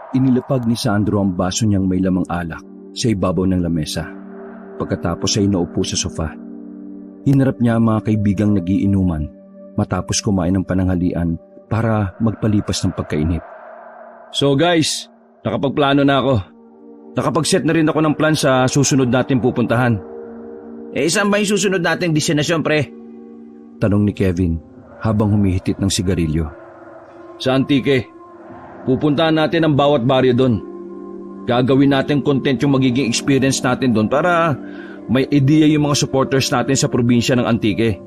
Inilapag ni Sandro ang baso niyang may lamang alak sa ibabaw ng lamesa. Pagkatapos ay naupo sa sofa. Hinarap niya ang mga kaibigang nagiinuman matapos kumain ng pananghalian para magpalipas ng pagkainip. So guys, nakapagplano na ako. Nakapag-set na rin ako ng plan sa susunod natin pupuntahan. Saan ba yung susunod nating destinasyon, pre? Tanong ni Kevin habang humihitit ng sigarilyo. Sa Antique. Pupuntahan natin ang bawat baryo doon. Gagawin natin content yung magiging experience natin doon para may ideya yung mga supporters natin sa probinsya ng Antique.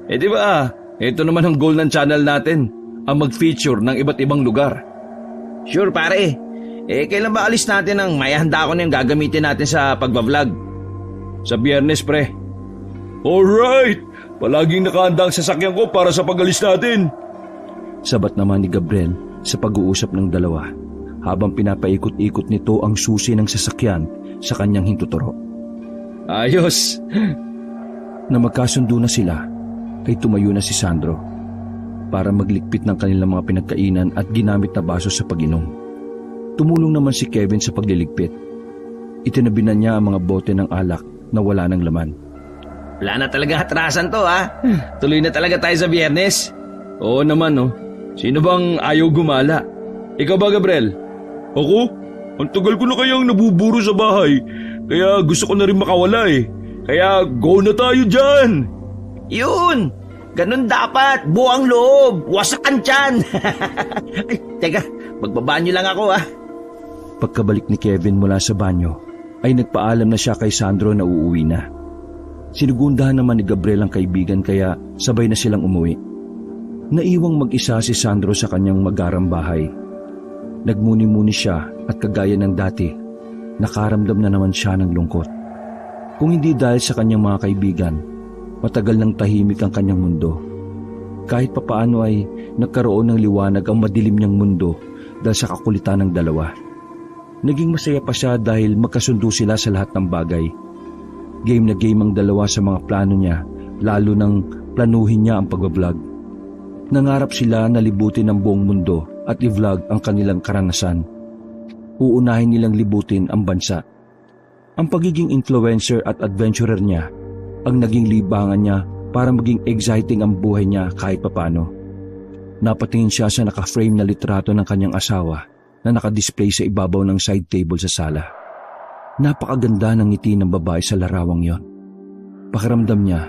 Di ba? Ito naman ang goal ng channel natin, ang mag-feature ng iba't ibang lugar. Sure, pare. Kailan ba alis natin ang mayahanda ko na yung gagamitin natin sa pagbablog? Sa Biyernes, pre. Alright! Palaging nakahanda ang sasakyan ko para sa pag-alis natin. Sabat naman ni Gabriel sa pag-uusap ng dalawa habang pinapaikot-ikot nito ang susi ng sasakyan sa kanyang hintuturo. Ayos! Na magkasundo na sila, ay tumayo na si Sandro para maglikpit ng kanilang mga pinagkainan at ginamit na baso sa pag-inom. Tumulong naman si Kevin sa pagliligpit. Itinabi na niya ang mga bote ng alak na wala ng laman. Wala na talaga atrasan to, ha? Tuloy na talaga tayo sa Biyernes. Oo naman, no. Sino bang ayaw gumala? Ikaw ba, Gabriel? Ako? Ang tagal ko na kayang nabuburo sa bahay. Kaya gusto ko na rin makawala eh. Kaya go na tayo dyan! Yun! Ganun dapat! Buang loob! Wasak ang tiyan! Ay, teka, magbabanyo lang ako, ha? Pagkabalik ni Kevin mula sa banyo, ay nagpaalam na siya kay Sandro na uuwi na. Sinugundahan naman ni Gabriel ang kaibigan kaya sabay na silang umuwi. Naiwang mag-isa si Sandro sa kanyang magarang bahay. Nagmuni-muni siya at kagaya ng dati, nakaramdam na naman siya ng lungkot. Kung hindi dahil sa kanyang mga kaibigan, matagal nang tahimik ang kanyang mundo. Kahit papaano ay nagkaroon ng liwanag ang madilim niyang mundo dahil sa kakulitan ng dalawa. Naging masaya pa siya dahil magkasundo sila sa lahat ng bagay. Game na game ang dalawa sa mga plano niya, lalo nang planuhin niya ang pagbablog. Nangarap sila na libutin ang buong mundo at i-vlog ang kanilang karanasan. Uunahin nilang libutin ang bansa. Ang pagiging influencer at adventurer niya ang naging libangan niya para maging exciting ang buhay niya kahit papano. Napatingin siya sa naka-frame na litrato ng kanyang asawa na nakadisplay sa ibabaw ng side table sa sala. Napakaganda ng ngiti ng babae sa larawang yon. Pakiramdam niya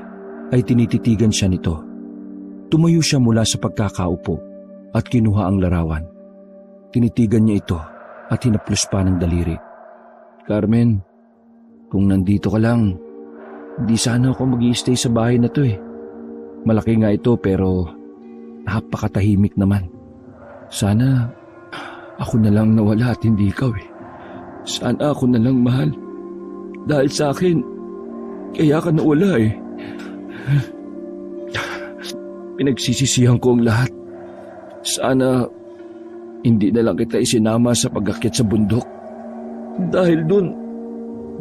ay tinititigan siya nito. Tumayo siya mula sa pagkakaupo at kinuha ang larawan. Tinitigan niya ito at hinaplos pa ng daliri. Carmen, kung nandito ka lang, di sana ako mag-i-stay sa bahay na to eh. Malaki nga ito pero napakatahimik naman. Sana ako na lang nawala at hindi ikaw eh. Sana ako na lang mahal. Dahil sa akin, kaya ka nawala eh. Pinagsisisihan ko ang lahat. Sana hindi na lang kita isinama sa pag-akyat sa bundok. Dahil dun,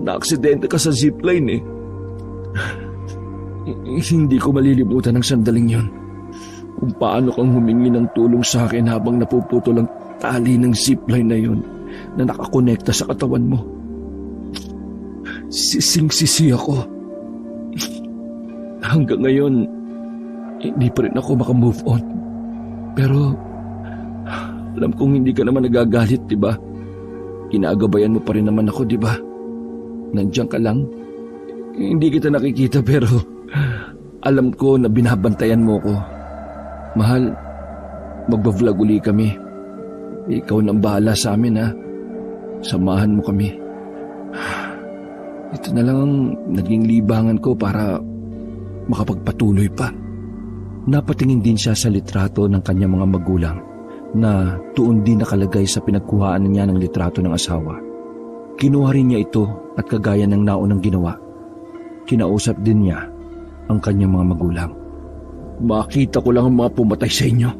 na-aksidente ka sa zipline eh. Hindi ko malilimutan ang sandaling yon. Kung paano kang humingi ng tulong sa akin habang napuputol ang tali ng zipline na yon na nakakonekta sa katawan mo. Sising-sisi ako. Hanggang ngayon, hindi pa rin ako makamove on. Pero, alam kong hindi ka naman nagagalit, di ba? Ginagabayan mo pa rin naman ako, di ba? Nandiyan ka lang. Hindi kita nakikita pero alam ko na binabantayan mo ko. Mahal, magbablog uli kami. Ikaw nang bahala sa amin ha. Samahan mo kami. Ito na lang ang naging libangan ko para makapagpatuloy pa. Napatingin din siya sa litrato ng kanyang mga magulang na tuon din nakalagay sa pinagkuhaan niya ng litrato ng asawa. Kinuha rin niya ito at kagaya ng naunang ginawa, kinausap din niya ang kanyang mga magulang. Makita ko lang ang mga pumatay sa inyo.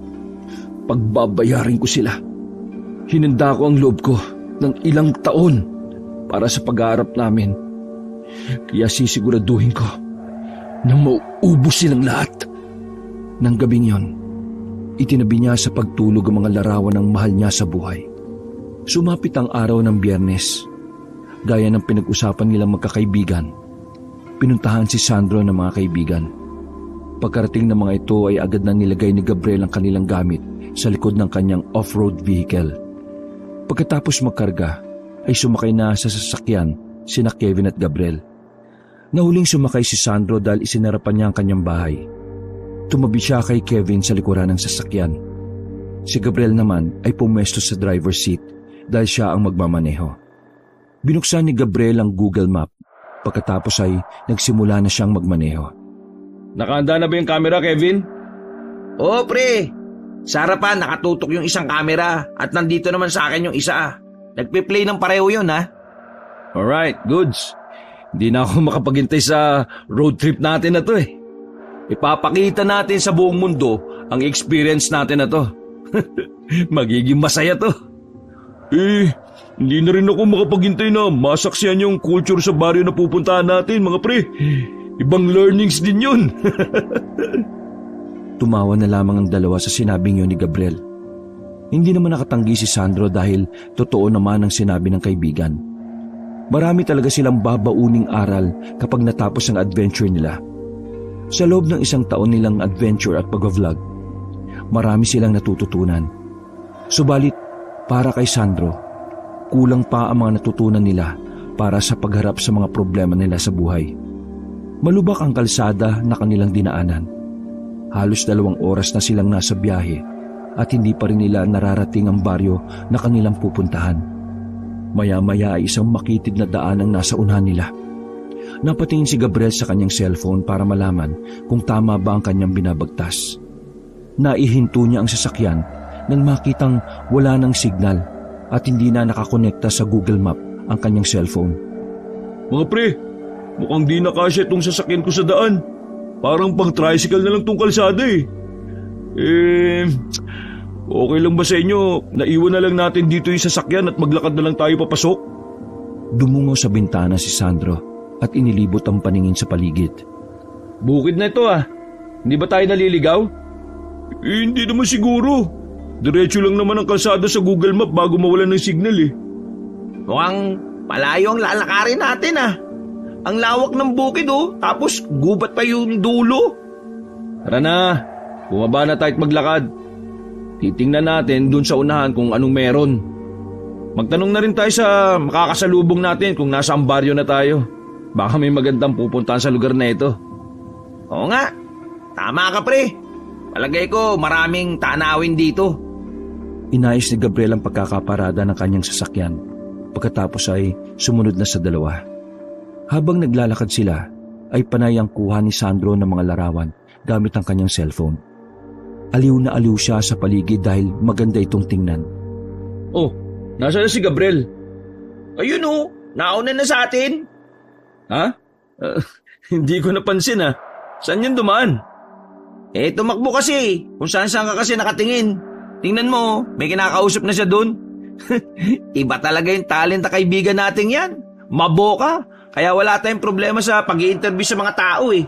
Pagbabayarin ko sila. Hinanda ko ang loob ko ng ilang taon para sa pag-aarap namin. Kaya sisiguraduhin ko na mauubos silang lahat. Nang gabing yon, itinabi niya sa pagtulog ang mga larawan ng mahal niya sa buhay. Sumapit ang araw ng Biyernes. Gaya ng pinag-usapan nilang magkakaibigan, pinuntahan si Sandro ng mga kaibigan. Pagkarating ng mga ito ay agad na nilagay ni Gabriel ang kanilang gamit sa likod ng kanyang off-road vehicle. Pagkatapos magkarga, ay sumakay na sa sasakyan sina Kevin at Gabriel. Nahuling sumakay si Sandro dahil isinarapan niya ang kanyang bahay. Tumabi siya kay Kevin sa likuran ng sasakyan. Si Gabriel naman ay pumesto sa driver's seat dahil siya ang magmamaneho. Binuksan ni Gabriel ang Google Map. Pagkatapos ay nagsimula na siyang magmaneho. Nakahanda na ba yung camera, Kevin? Oo, pre. Sa harapan, nakatutok yung isang camera at nandito naman sa akin yung isa. Nagpe-play ng pareho yun, ha? Alright, goods. Hindi na ako makapaghintay sa road trip natin na to eh. Ipapakita natin sa buong mundo ang experience natin na to. Magiging masaya to. Hindi na rin ako makapaghintay na masaksiyan yung culture sa baryo na pupuntahan natin, mga pre. Ibang learnings din yun. Tumawa na lamang ang dalawa sa sinabing yun ni Gabriel. Hindi naman nakatanggi si Sandro dahil totoo naman ang sinabi ng kaibigan. Marami talaga silang babauning aral kapag natapos ang adventure nila. Sa loob ng 1 taon nilang adventure at pag-vlog, marami silang natututunan. Subalit, para kay Sandro, kulang pa ang mga natutunan nila para sa pagharap sa mga problema nila sa buhay. Malubak ang kalsada na kanilang dinaanan. Halos 2 oras na silang nasa biyahe at hindi pa rin nila nararating ang baryo na kanilang pupuntahan. Maya-maya ay isang makitid na daan ang nasa unahan nila. Napatingin si Gabriel sa kanyang cellphone para malaman kung tama ba ang kanyang binabagtas. Naihinto niya ang sasakyan nang makitang wala ng signal at hindi na nakakonekta sa Google Map ang kanyang cellphone. Mga pre, mukhang di nakasya itong sasakyan ko sa daan. Parang pang tricycle na lang tong kalsada eh. Okay lang ba sa inyo? Naiwan na lang natin dito yung sasakyan at maglakad na lang tayo papasok? Dumungo sa bintana si Sandro at inilibot ang paningin sa paligid. Bukid na ito ah. Hindi ba tayo naliligaw? Hindi naman siguro. Diretso lang naman ang kalsada sa Google Map bago mawalan ng signal eh. Mukhang malayo ang lalakarin natin, ah. Ang lawak ng bukid, oh. Tapos gubat pa yung dulo. Tara na. Bumaba na tayo at maglakad. Titingnan natin dun sa unahan kung anong meron. Magtanong na rin tayo sa makakasalubong natin kung nasa ang baryo na tayo. Baka may magandang pupuntahan sa lugar na ito. Oo nga. Tama ka, pre. Palagay ko maraming tanawin dito. Inayos ni Gabriel ang pagkakaparada ng kanyang sasakyan. Pagkatapos ay sumunod na sa dalawa. Habang naglalakad sila, ay panay ang kuha ni Sandro ng mga larawan gamit ang kanyang cellphone. Aliw na aliw siya sa paligid dahil maganda itong tingnan. Oh, nasaan na si Gabriel? Ayun, oh. Nauna na sa atin. Ha? Hindi ko napansin ah. Saan yun dumaan? Tumakbo kasi. Kung saan-saan ka kasi nakatingin. Tingnan mo, may kinakausap na siya dun. Iba talaga yung talent na kaibigan natin yan. Maboka. Kaya wala tayong problema sa pag-i-interview sa mga tao eh.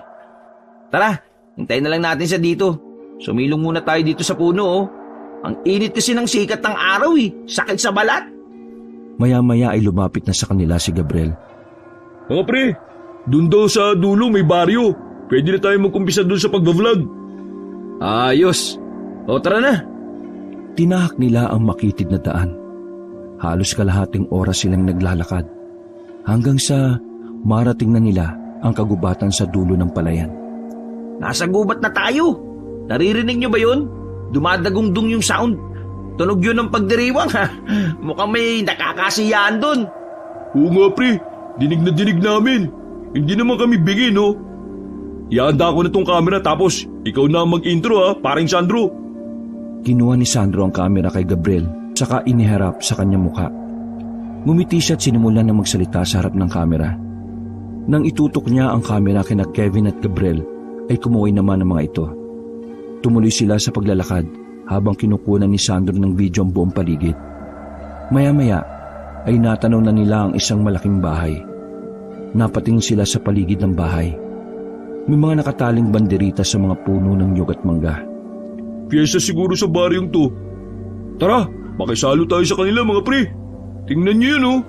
Tara, hintayin na lang natin siya dito. Sumilong muna tayo dito sa puno, oh. Ang init kasi ng sikat ng araw eh. Sakit sa balat. Maya-maya ay lumapit na sa kanila si Gabriel. Mga pre, dun daw sa dulo may baryo. Pwede na tayo magkumpisa dun sa pag-vlog. Ayos. O tara na. Tinahak nila ang makitid na daan. Halos kalahating oras silang naglalakad. Hanggang sa marating na nila ang kagubatan sa dulo ng palayan. Nasa gubat na tayo. Naririnig nyo ba yun? Dumadagungdung yung sound. Tunog yun ng pagdiriwang, ha? Mukhang may nakakasiyaan dun. Oo nga pre, dinig na dinig namin. Hindi naman kami bigay, no? Ihanda ko na tong camera tapos ikaw na mag-intro ha, paring Sandro. Kinuha ni Sandro ang kamera kay Gabriel saka iniharap sa kanyang mukha. Ngumiti siya at sinimulan na magsalita sa harap ng kamera. Nang itutok niya ang kamera kina Kevin at Gabriel ay kumuhay naman ang mga ito. Tumuloy sila sa paglalakad habang kinukunan ni Sandro ng video ang buong paligid. Maya-maya ay natanaw na nila ang isang malaking bahay. Napatingin sila sa paligid ng bahay. May mga nakataling banderita sa mga puno ng nyug at mangga. Piyesta siguro sa baryong to. Tara, makisalo tayo sa kanila mga pre. tingnan niyo yun oh.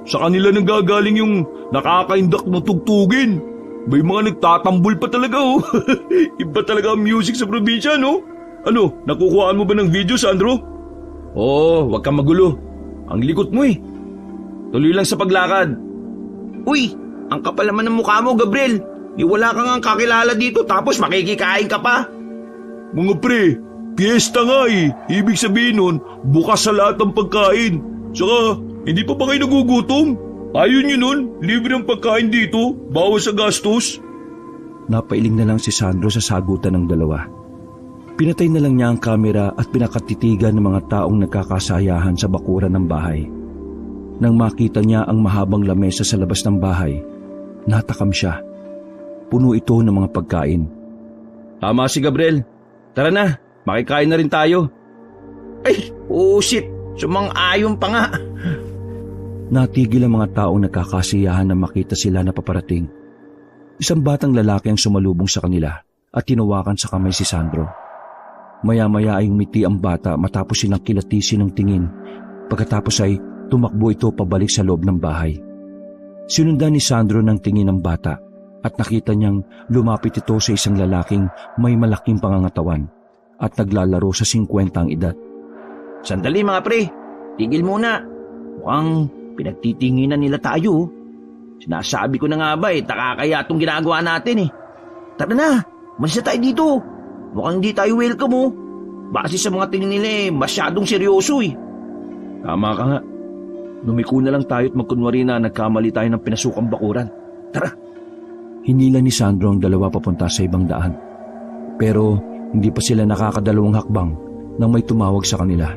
Sa kanila nanggagaling yung nakakaindak na tugtugin. May mga nagtatambol pa talaga oh. Iba talaga ang music sa probinsya no? Ano, nakukuhaan mo ba ng video, Sandro? Oo, wag kang magulo. Ang likot mo eh. Tuloy lang sa paglakad. Uy, ang kapal naman ng mukha mo, Gabriel. Di wala kang ang kakilala dito tapos makikikain ka pa. Mga pre, piyesta nga eh. Ibig sabihin nun, bukas sa lahat ng pagkain. Saka, hindi pa ba kayo nagugutom? Ayaw nyo nun, libre ang pagkain dito, bawas sa gastos. Napailing na lang si Sandro sa sagutan ng dalawa. Pinatay na lang niya ang kamera at pinakatitigan ng mga taong nagkakasayahan sa bakuran ng bahay. Nang makita niya ang mahabang lamesa sa labas ng bahay, natakam siya. Puno ito ng mga pagkain. Tama si Gabriel. Tara na, makikain na rin tayo. Ay, oh shit, sumang-ayon pa nga. Natigil ang mga taong nagkakasiyahan na makita sila na paparating. Isang batang lalaki ang sumalubong sa kanila at tinawakan sa kamay si Sandro. Maya-maya ay umiti ang bata matapos silang kilatisin ng tingin. Pagkatapos ay tumakbo ito pabalik sa loob ng bahay. Sinundan ni Sandro ng tingin ng bata at nakita niyang lumapit ito sa isang lalaking may malaking pangangatawan at naglalaro sa 50 ang edad. Sandali mga pre, tigil muna. Mukhang pinagtitinginan nila tayo. Sinasabi ko na nga ba takakaya itong ginagawa natin eh. Tara na, malis na tayo dito. Mukhang hindi tayo welcome oh. Base sa mga tingin nila masyadong seryoso eh. Tama ka nga. Lumiko na lang tayo at magkunwari na nagkamali tayo ng pinasukang bakuran. Tara. Hinila ni Sandro ang dalawa papunta sa ibang daan. Pero hindi pa sila nakakadalawang hakbang nang may tumawag sa kanila.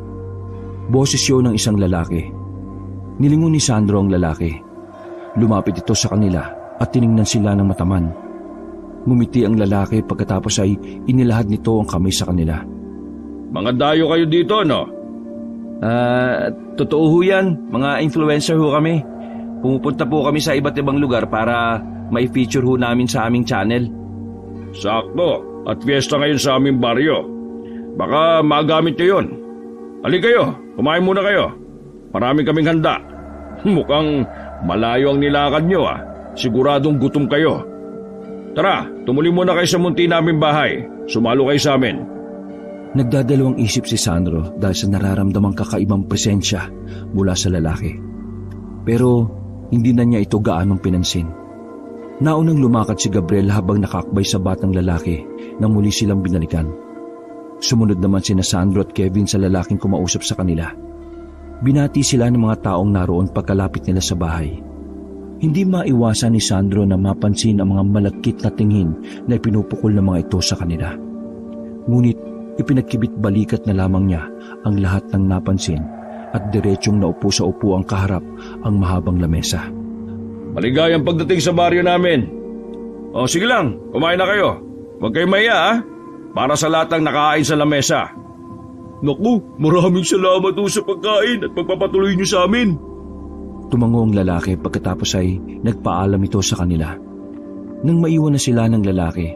Boses yun ng isang lalaki. Nilingon ni Sandro ang lalaki. Lumapit ito sa kanila at tiningnan sila ng mataman. Ngumiti ang lalaki pagkatapos ay inilahad nito ang kamay sa kanila. Mga dayo kayo dito, no? Totoo ho yan. Mga influencer ho kami. Pumupunta po kami sa iba't ibang lugar para may feature ho namin sa aming channel. Sakto, at fiesta ngayon sa aming baryo. Baka magamit nyo yun. Halika kayo, kumain muna kayo. Marami kaming handa. Mukhang malayo ang nilakad nyo ah. Siguradong gutom kayo. Tara, tumuli muna kayo sa munti naming bahay. Sumalo kayo sa amin. Nagdadalawang isip si Sandro dahil sa nararamdamang kakaibang presensya mula sa lalaki. Pero hindi na niya ito gaanong pinansin. Naunang lumakad si Gabriel habang nakakbay sa batang lalaki na muli silang binalikan. Sumunod naman sina Sandro at Kevin sa lalaking kumausap sa kanila. Binati sila ng mga taong naroon pagkalapit nila sa bahay. Hindi maiwasan ni Sandro na mapansin ang mga malagkit na tingin na ipinupukol ng mga ito sa kanila. Ngunit ipinagkibit balikat na lamang niya ang lahat ng napansin at diretsyong naupo sa upuang kaharap ang mahabang lamesa. Maligayang pagdating sa baryo namin. O sige lang, kumain na kayo. Huwag kayo maya ha. Para sa lahat ng nakain sa lamesa. Naku, maraming salamat sa pagkain at pagpapatuloy niyo sa amin. Tumango ang lalaki pagkatapos ay nagpaalam ito sa kanila. Nang maiwan na sila ng lalaki,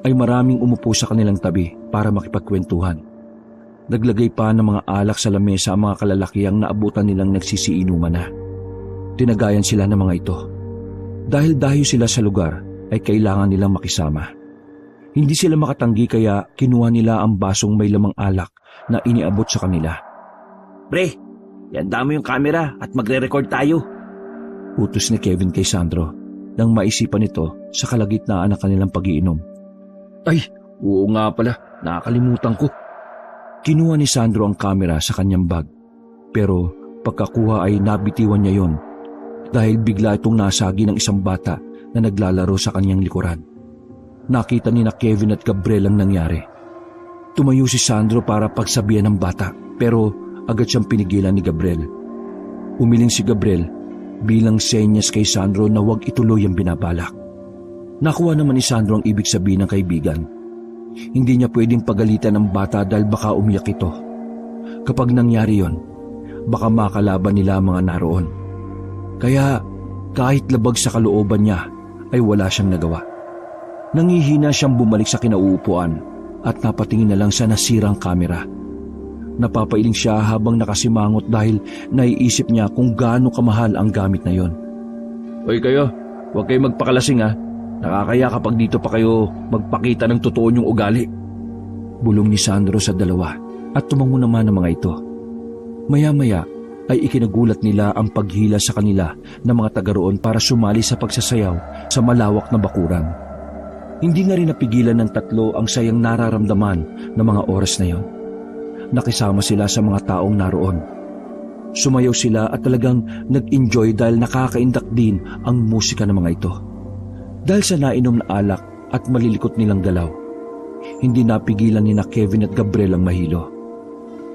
ay maraming umupo sa kanilang tabi para makipagkwentuhan. Naglagay pa ng mga alak sa lamesa ang mga kalalakiang naabutan nilang nagsisiinuman na. Tinagayan sila ng mga ito. Dahil dayo sila sa lugar, ay kailangan nilang makisama. Hindi sila makatanggi kaya kinuha nila ang basong may lamang alak na iniabot sa kanila. Pre, ihanda mo yung camera at magre-record tayo. Utos ni Kevin kay Sandro nang maisipan ito sa kalagitnaan ng kanilang pag-iinom. Ay, oo nga pala. Nakakalimutan ko. Kinuha ni Sandro ang kamera sa kanyang bag. Pero pagkakuha ay nabitiwan niya yon dahil bigla itong nasagi ng isang bata na naglalaro sa kanyang likuran. Nakita ni na Kevin at Gabriel ang nangyari. Tumayo si Sandro para pagsabihan ng bata pero agad siyang pinigilan ni Gabriel. Umiling si Gabriel bilang senyas kay Sandro na huwag ituloy ang binabalak. Nakuha naman ni Sandro ang ibig sabihin ng kaibigan. Hindi niya pwedeng pagalitan ng bata dahil baka umiyak ito. Kapag nangyari yon, baka makalaban nila ang mga naroon. Kaya kahit labag sa kalooban niya ay wala siyang nagawa. Nangihina siyang bumalik sa kinauupuan at napatingin na lang sa nasirang kamera. Napapailing siya habang nakasimangot dahil naiisip niya kung gaano kamahal ang gamit na yon. Hoy kayo, huwag kayo magpakalasing ha. Nakakaya kapag dito pa kayo magpakita ng totoo niyong ugali. Bulong ni Sandro sa dalawa at tumango naman ang mga ito. Maya-maya ay ikinagulat nila ang paghila sa kanila ng mga taga roon para sumali sa pagsasayaw sa malawak na bakuran. Hindi nga rin napigilan ng tatlo ang sayang nararamdaman ng mga oras na yon. Nakisama sila sa mga taong naroon. Sumayaw sila at talagang nag-enjoy dahil nakakaindak din ang musika ng mga ito. Dahil sa nainom na alak at malilikot nilang galaw, hindi napigilan ni Kevin at Gabriel ang mahilo.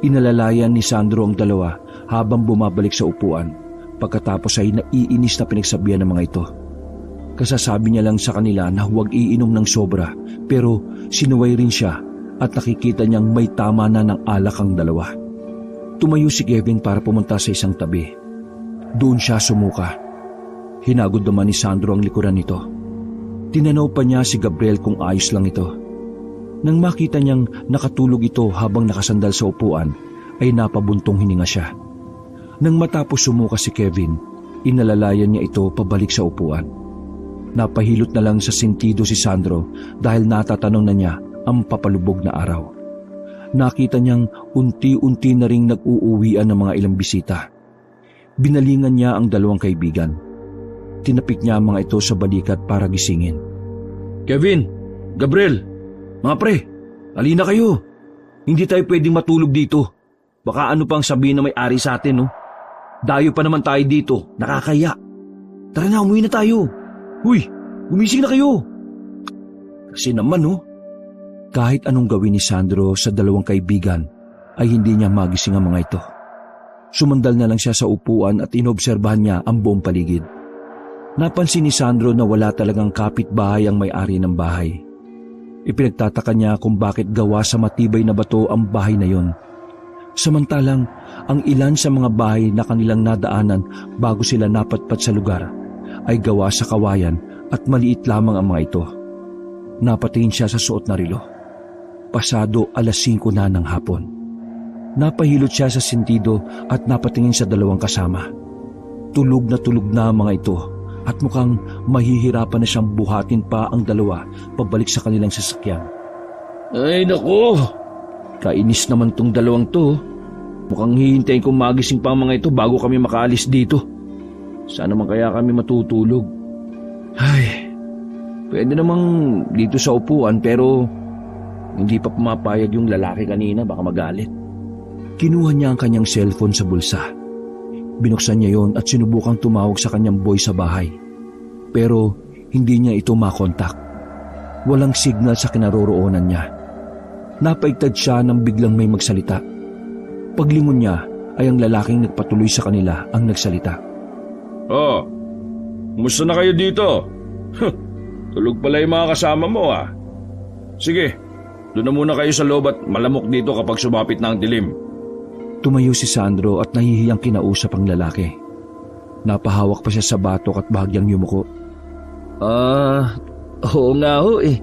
Inalalayan ni Sandro ang dalawa habang bumabalik sa upuan, pagkatapos ay naiinis na pinagsabihan ng mga ito. Kasasabi niya lang sa kanila na huwag iinom ng sobra, pero sinuway rin siya at nakikita niyang may tama na ng alak ang dalawa. Tumayo si Kevin para pumunta sa isang tabi. Doon siya sumuka. Hinagod naman ni Sandro ang likuran nito. Tinanaw pa niya si Gabriel kung ayos lang ito. Nang makita niyang nakatulog ito habang nakasandal sa upuan, ay napabuntong hininga siya. Nang matapos sumuka si Kevin, inalalayan niya ito pabalik sa upuan. Napahilot na lang sa sentido si Sandro dahil natatanong na niya ang papalubog na araw. Nakita niyang unti-unti na ring nag-uuwian ng mga ilang bisita. Binalingan niya ang dalawang kaibigan. Tinapik niya ang mga ito sa balikat para gisingin. Kevin, Gabriel, mga pre, halina kayo. Hindi tayo pwedeng matulog dito. Baka ano pang sabihin na may-ari sa atin, no? Dayo pa naman tayo dito, nakakaya. Tara na, umuwi na tayo. Huy, gumising na kayo. Kasi naman, no? Kahit anong gawin ni Sandro sa dalawang kaibigan, ay hindi niya magising ang mga ito. Sumandal na lang siya sa upuan at inobserbahan niya ang buong paligid. Napansin ni Sandro na wala talagang kapitbahay ang may-ari ng bahay. Ipinagtataka niya kung bakit gawa sa matibay na bato ang bahay na yon. Samantalang ang ilan sa mga bahay na kanilang nadaanan bago sila napatpat sa lugar ay gawa sa kawayan at maliit lamang ang mga ito. Napatingin siya sa suot na relo. Pasado 5:00 na ng hapon. Napahilot siya sa sentido at napatingin sa dalawang kasama. Tulog na ang mga ito at mukhang mahihirapan na siyang buhatin pa ang dalawa pabalik sa kanilang sasakyan. Ay nako, kainis naman tong dalawang to. Mukhang hihintayin kong magising pa ang mga ito bago kami makaalis dito. Sana man kaya kami matutulog. Ay, pwede namang dito sa upuan pero hindi pa pumapayag yung lalaki kanina, baka magalit. Kinuha niya ang kanyang cellphone sa bulsa. Binuksan niya yon at sinubukang tumawag sa kanyang boy sa bahay. Pero hindi niya ito makontak. Walang signal sa kinaroroonan niya. Napaigtad siya nang biglang may magsalita. Paglingon niya ay ang lalaking nagpatuloy sa kanila ang nagsalita. Oh, kumusta na kayo dito? Tulog pala yung mga kasama mo ah. Sige, doon na muna kayo sa loob at malamok dito kapag sumapit na ang dilim. Tumayo si Sandro at nahihiyang kinausap ang lalaki. Napahawak pa siya sa batok at bahagyang yumuko. Oo nga ho eh.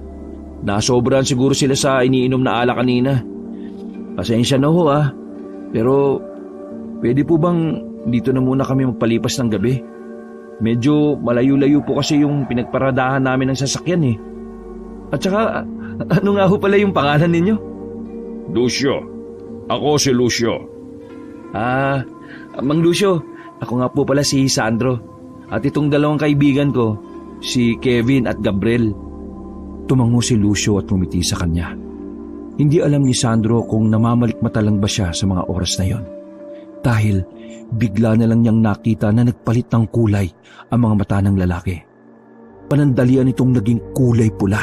Nasobrahan siguro sila sa iniinom na alak kanina. Pasensya na ho ah. Pero pwede po bang dito na muna kami magpalipas ng gabi? Medyo malayo-layo po kasi yung pinagparadahan namin ng sasakyan eh. At saka, ano nga ho pala yung pangalan ninyo? Lucio. Ako si Lucio. Mang Lucio, ako nga po pala si Sandro. At itong dalawang kaibigan ko, si Kevin at Gabriel. Tumango si Lucio at ngumiti sa kanya. Hindi alam ni Sandro kung namamalikmata lang ba siya sa mga oras na yon. Dahil bigla na lang niyang nakita na nagpalit ng kulay ang mga mata ng lalaki. Panandalian itong naging kulay pula.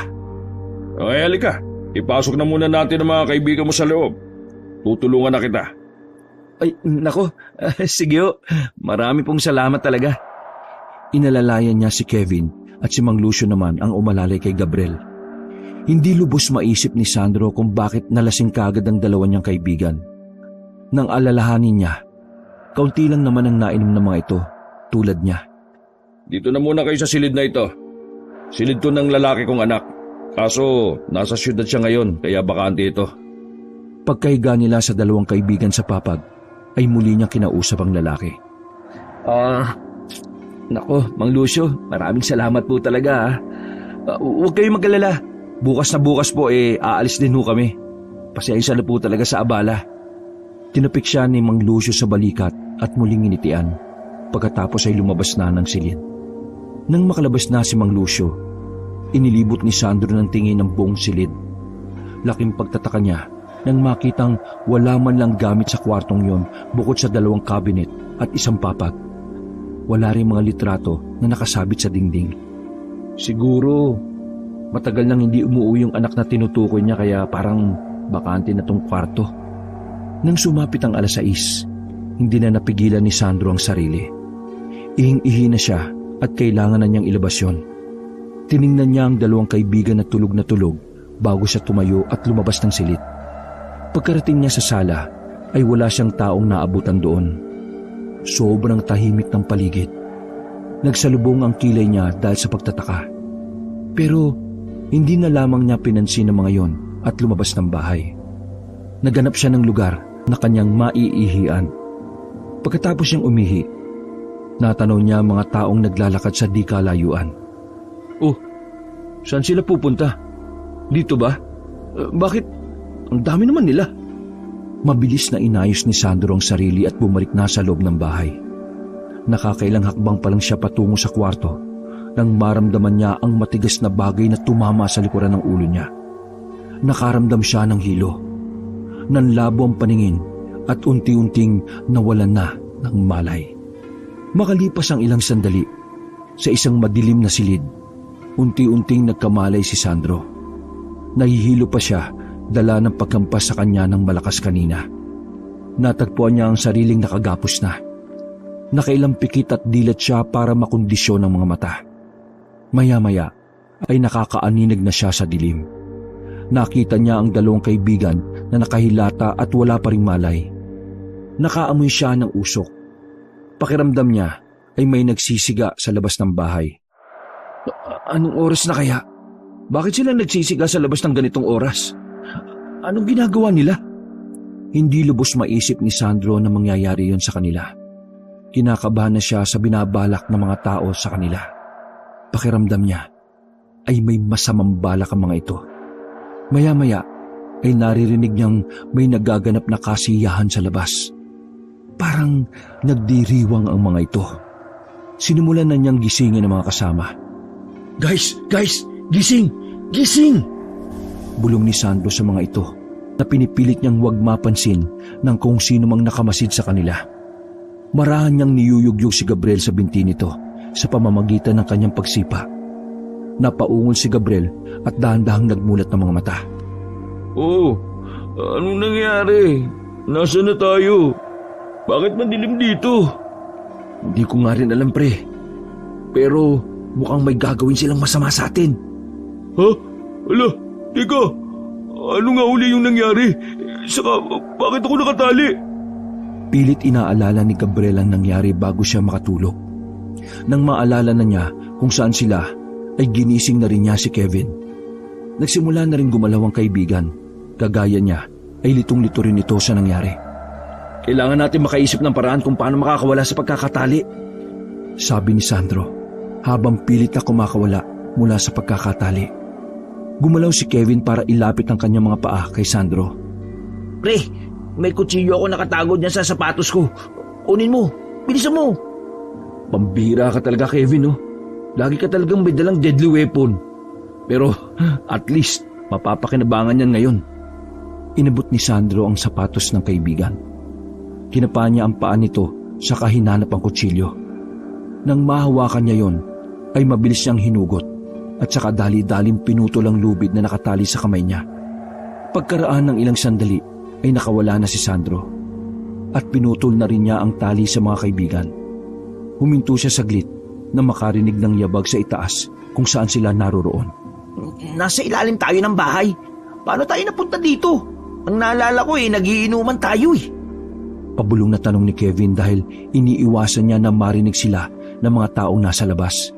Okay, halika. Ipasok na muna natin ang mga kaibigan mo sa loob. Tutulungan na kita. Ay, nako, sige ho. Marami pong salamat talaga. Inalalayan niya si Kevin at si Mang Lucio naman ang umalalay kay Gabriel. Hindi lubos maisip ni Sandro kung bakit nalasing kagad ang dalawa niyang kaibigan. Nang alalahanin niya, kaunti lang naman ang nainom ng mga ito, tulad niya. Dito na muna kayo sa silid na ito. Silid to ng lalaki kong anak. Kaso, nasa syudad siya ngayon, kaya bakante ito. Pagkahiga nila sa dalawang kaibigan sa papag, ay muli niya kinausap ang lalaki. Nako, Mang Lucio, maraming salamat po talaga. Huwag kayong mag-alala. Bukas na bukas po aalis din ho kami. Pasensya na po talaga sa abala. Tinapik siya ni Mang Lucio sa balikat at muling initian. Pagkatapos ay lumabas na ng silid. Nang makalabas na si Mang Lucio, inilibot ni Sandro ng tingin ng buong silid. Laking pagtataka niya nang makitang wala man lang gamit sa kwartong yon bukod sa dalawang cabinet at isang papag. Wala rin mga litrato na nakasabit sa dingding. Siguro, matagal nang hindi umuwi yung anak na tinutukoy niya kaya parang bakante na tong kwarto. Nang sumapit ang 6:00, hindi na napigilan ni Sandro ang sarili. Ihing-ihi na siya at kailangan na niyang ilabas yun. Tiningnan niya ang dalawang kaibigan na tulog bago siya tumayo at lumabas ng silid. Pagkarating niya sa sala ay wala siyang taong naabutan doon. Sobrang tahimik ng paligid. Nagsalubong ang kilay niya dahil sa pagtataka. Pero hindi na lamang niya pinansin ang mga yon at lumabas ng bahay. Naganap siya ng lugar na kanyang maiihian. Pagkatapos niyang umihi, natanaw niya ang mga taong naglalakad sa di kalayuan. Oh, saan sila pupunta? Dito ba? Bakit? Ang dami naman nila. Mabilis na inayos ni Sandro ang sarili at bumalik na sa loob ng bahay. Nakakailang hakbang pa lang siya patungo sa kwarto nang maramdaman niya ang matigas na bagay na tumama sa likuran ng ulo niya. Nakaramdam siya ng hilo. Nanlabo ang paningin at unti-unting nawalan na ng malay. Makalipas ang ilang sandali, sa isang madilim na silid, unti-unting nagkamalay si Sandro. Nahihilo pa siya dala ng pagkampas sa kanya ng malakas kanina. Natagpuan niya ang sariling nakagapos na. Nakailang pikit at dilat siya para makondisyon ang mga mata. Maya-maya ay nakakaaninig na siya sa dilim. Nakita niya ang dalawang kaibigan na nakahilata at wala pa ring malay. Nakaamoy siya ng usok. Pakiramdam niya ay may nagsisiga sa labas ng bahay. Anong oras na kaya? Bakit sila nagsisiga sa labas ng ganitong oras? Anong ginagawa nila? Hindi lubos maisip ni Sandro na mangyayari yon sa kanila. Kinakabahan na siya sa binabalak ng mga tao sa kanila. Pakiramdam niya ay may masamang balak ang mga ito. Maya-maya ay naririnig niyang may nagaganap na kasiyahan sa labas. Parang nagdiriwang ang mga ito. Sinimulan na niyang gisingin ang mga kasama. Guys! Gising! Gising! Bulong ni Sandro sa mga ito na pinipilit niyang huwag mapansin ng kung sino mang nakamasid sa kanila. Marahan niyang niyuyugyug si Gabriel sa binti nito sa pamamagitan ng kanyang pagsipa. Napaungol si Gabriel at dahan-dahang nagmulat ng mga mata. Oh, anong nangyari? Nasaan na tayo? Bakit madilim dito? Hindi ko nga rin alam, pre. Pero mukhang may gagawin silang masama sa atin. Ha? Ala, teka. Ano nga uli yung nangyari? Saka, bakit ako nakatali? Pilit inaalala ni Gabriel ang nangyari bago siya makatulog. Nang maalala na niya kung saan sila, ay ginising na rin niya si Kevin. Nagsimula na rin gumalaw ang kaibigan. Kagaya niya, ay litong-lito rin ito sa nangyari. Kailangan natin makaisip ng paraan kung paano makakawala sa pagkakatali, sabi ni Sandro, habang pilit na kumakawala mula sa pagkakatali. Gumalaw si Kevin para ilapit ang kanyang mga paa kay Sandro. Pre, may kutsilyo ako nakatago dyan sa sapatos ko. Unin mo, bilisan mo. Pambira ka talaga, Kevin, no? Lagi ka talagang may dalang deadly weapon. Pero at least mapapakinabangan yan ngayon. Inabot ni Sandro ang sapatos ng kaibigan. Kinapa niya ang paa nito sa kahinanap ang kutsilyo. Nang mahawakan niya yon, ay mabilis niyang hinugot at saka dali-dalim pinutol ang lubid na nakatali sa kamay niya. Pagkaraan ng ilang sandali ay nakawala na si Sandro at pinutol na rin niya ang tali sa mga kaibigan. Huminto siya saglit na makarinig ng yabag sa itaas kung saan sila naroroon. Nasa ilalim tayo ng bahay. Paano tayo napunta dito? Ang naalala ko nagiinuman tayo Pabulong na tanong ni Kevin dahil iniiwasan niya na marinig sila ng mga taong nasa labas.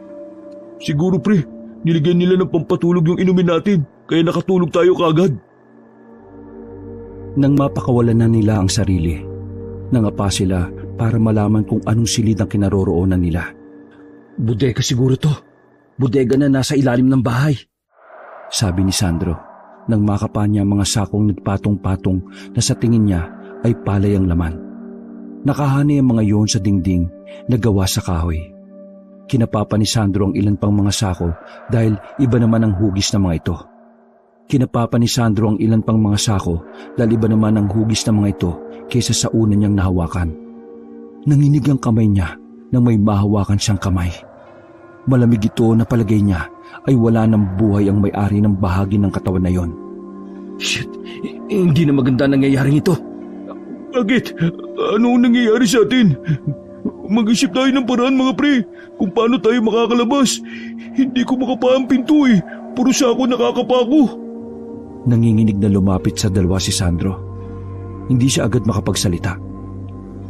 Siguro pre, nilagyan nila ng pampatulog yung inumin natin, kaya nakatulog tayo kaagad. Nang mapakawalan na nila ang sarili, nangapa sila para malaman kung anong silid ang kinaroroonan nila. Bodega siguro to. Bodega na nasa ilalim ng bahay. Sabi ni Sandro nang makapa niya mga sakong nagpatong-patong na sa tingin niya ay palay ang laman. Nakahani ang mga yon sa dingding na gawa sa kahoy. Kinapapa ni Sandro ang ilan pang mga sako dahil iba naman ang hugis ng mga ito. Kinapapa ni Sandro ang ilan pang mga sako dahil iba naman ang hugis ng mga ito kaysa sa una niyang nahawakan. Nanginig ang kamay niya nang may mahawakan siyang kamay. Malamig ito na palagay niya ay wala ng buhay ang may-ari ng bahagi ng katawan na yon. Shit, hindi na maganda nangyayaring ito. Bakit? Ano ang nangyayari sa atin? Mag-isip tayo ng paraan mga pre, kung paano tayo makakalabas. Hindi ko makapa ang pinto eh. Puro sako nakakapako. Nanginginig na lumapit sa dalawa si Sandro. Hindi siya agad makapagsalita.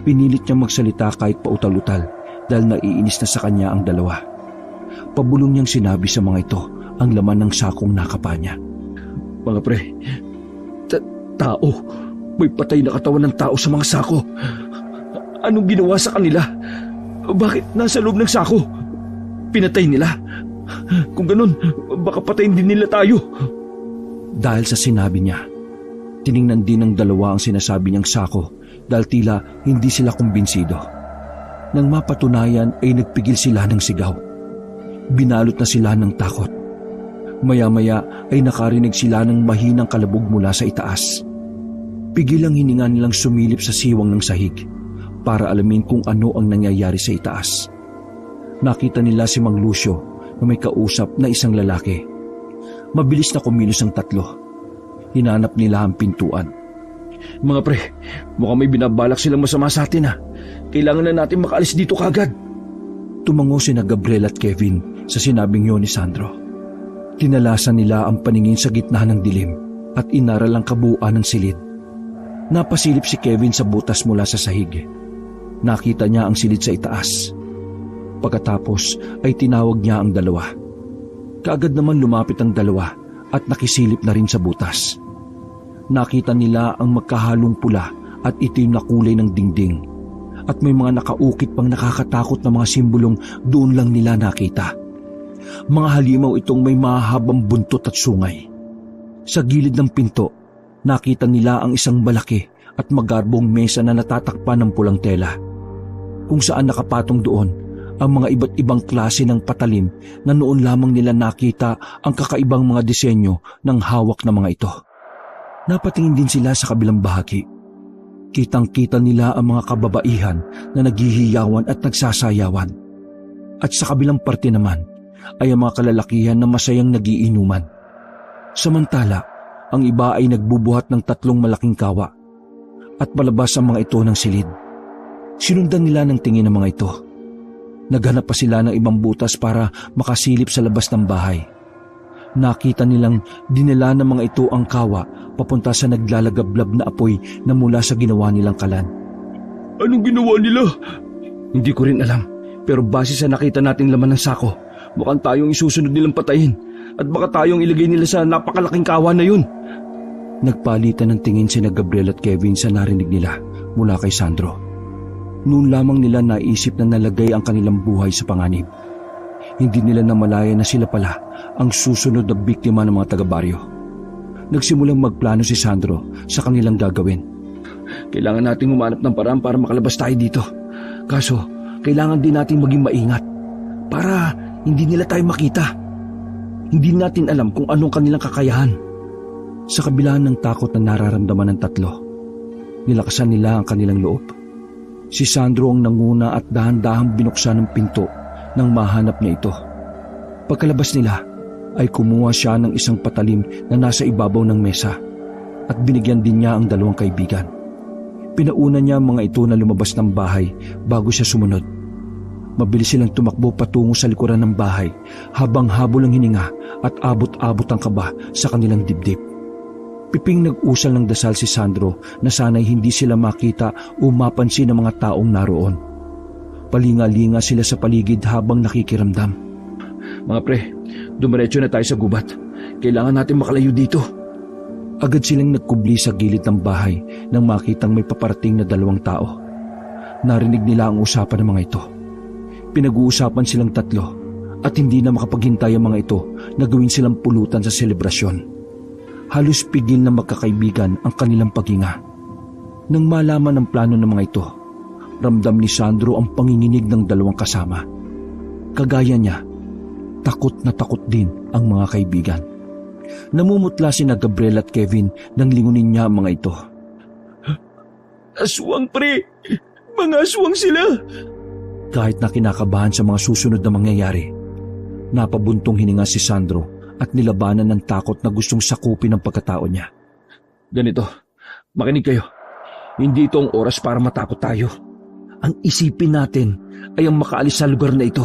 Pinilit niyang magsalita kahit pautal-utal dahil naiinis na sa kanya ang dalawa. Pabulong niyang sinabi sa mga ito ang laman ng sakong nakapa niya. Mga pre, tao. May patay na katawan ng tao sa mga sako. Anong ginawa sa kanila? Bakit nasa loob ng sako? Pinatay nila? Kung ganun, baka patayin din nila tayo. Dahil sa sinabi niya, tiningnan din ng dalawa ang sinasabi niyang sako dahil tila hindi sila kumbinsido. Nang mapatunayan ay nagpigil sila ng sigaw. Binalot na sila ng takot. Maya-maya ay nakarinig sila ng mahinang kalabog mula sa itaas. Pigil ang hininga nilang sumilip sa siwang ng sahig para alamin kung ano ang nangyayari sa itaas. Nakita nila si Mang Lucio na may kausap na isang lalaki. Mabilis na kumilos ang tatlo. Hinanap nila ang pintuan. Mga pre, mukhang may binabalak silang masama sa atin ha. Kailangan na natin makaalis dito kagad. Tumango sina Gabriel at Kevin sa sinabing yun ni Sandro. Tinalasan nila ang paningin sa gitna ng dilim at inaral ang kabuuan ng silid. Napasilip si Kevin sa butas mula sa sahig. Nakita niya ang silid sa itaas. Pagkatapos ay tinawag niya ang dalawa. Kaagad naman lumapit ang dalawa at nakisilip na rin sa butas. Nakita nila ang magkahalong pula at itim na kulay ng dingding. At may mga nakaukit pang nakakatakot na mga simbolong doon lang nila nakita. Mga halimaw itong may mahabang buntot at sungay. Sa gilid ng pinto, nakita nila ang isang malaki at magarbong mesa na natatakpan ng pulang tela. Kung saan nakapatong doon ang mga iba't ibang klase ng patalim na noon lamang nila nakita ang kakaibang mga disenyo ng hawak na mga ito. Napatingin din sila sa kabilang bahagi. Kitang-kita nila ang mga kababaihan na naghihiyawan at nagsasayawan. At sa kabilang parte naman ay ang mga kalalakihan na masayang nagiinuman. Samantala, ang iba ay nagbubuhat ng 3 malaking kawa at palabas ang mga ito ng silid. Sinundan nila ng tingin ng mga ito. Naghanap pa sila ng ibang butas para makasilip sa labas ng bahay. Nakita nilang dinala ng mga ito ang kawa papunta sa naglalagablab na apoy na mula sa ginawa nilang kalan. Anong ginawa nila? Hindi ko rin alam, pero base sa nakita nating laman ng sako, mukhang tayong isusunod nilang patayin at baka tayong ilagay nila sa napakalaking kawa na yun. Nagpalitan ng tingin sina Gabriel at Kevin sa narinig nila mula kay Sandro. Noon lamang nila naisip na nalagay ang kanilang buhay sa panganib. Hindi nila namalaya na sila pala ang susunod na biktima ng mga taga-baryo. Nagsimulang magplano si Sandro sa kanilang gagawin. Kailangan nating humanap ng paraan para makalabas tayo dito. Kaso, kailangan din nating maging maingat para hindi nila tayo makita. Hindi natin alam kung anong kanilang kakayahan. Sa kabila ng takot na nararamdaman ng tatlo, nilakasan nila ang kanilang loob. Si Sandro ang nanguna at dahan-dahang binuksan ng pinto nang mahanap niya ito. Pagkalabas nila ay kumuha siya ng isang patalim na nasa ibabaw ng mesa at binigyan din niya ang 2 kaibigan. Pinauna niya ang mga ito na lumabas ng bahay bago siya sumunod. Mabilis silang tumakbo patungo sa likuran ng bahay habang habol ang hininga at abot-abot ang kaba sa kanilang dibdib. Piping nag-usal ng dasal si Sandro na sana'y hindi sila makita o mapansin ng mga taong naroon. Palinga-linga sila sa paligid habang nakikiramdam. Mga pre, dumiretso na tayo sa gubat. Kailangan natin makalayo dito. Agad silang nagkubli sa gilid ng bahay nang makitang may paparating na 2 tao. Narinig nila ang usapan ng mga ito. Pinag-uusapan silang 3 at hindi na makapaghintay ang mga ito na gawin silang pulutan sa selebrasyon. Halos pigil na magkakaibigan ang kanilang paghinga. Nang malaman ang plano ng mga ito, ramdam ni Sandro ang panginginig ng 2 kasama. Kagaya niya, takot na takot din ang mga kaibigan. Namumutla sina Gabriel at Kevin nang lingunin niya ang mga ito. Aswang, pre! Mga aswang sila! Kahit na kinakabahan sa mga susunod na mangyayari, napabuntong hininga si Sandro at nilabanan ng takot na gustong sakupin ang pagkatao niya. Ganito, makinig kayo. Hindi ito ang oras para matakot tayo. Ang isipin natin ay ang makaalis sa lugar na ito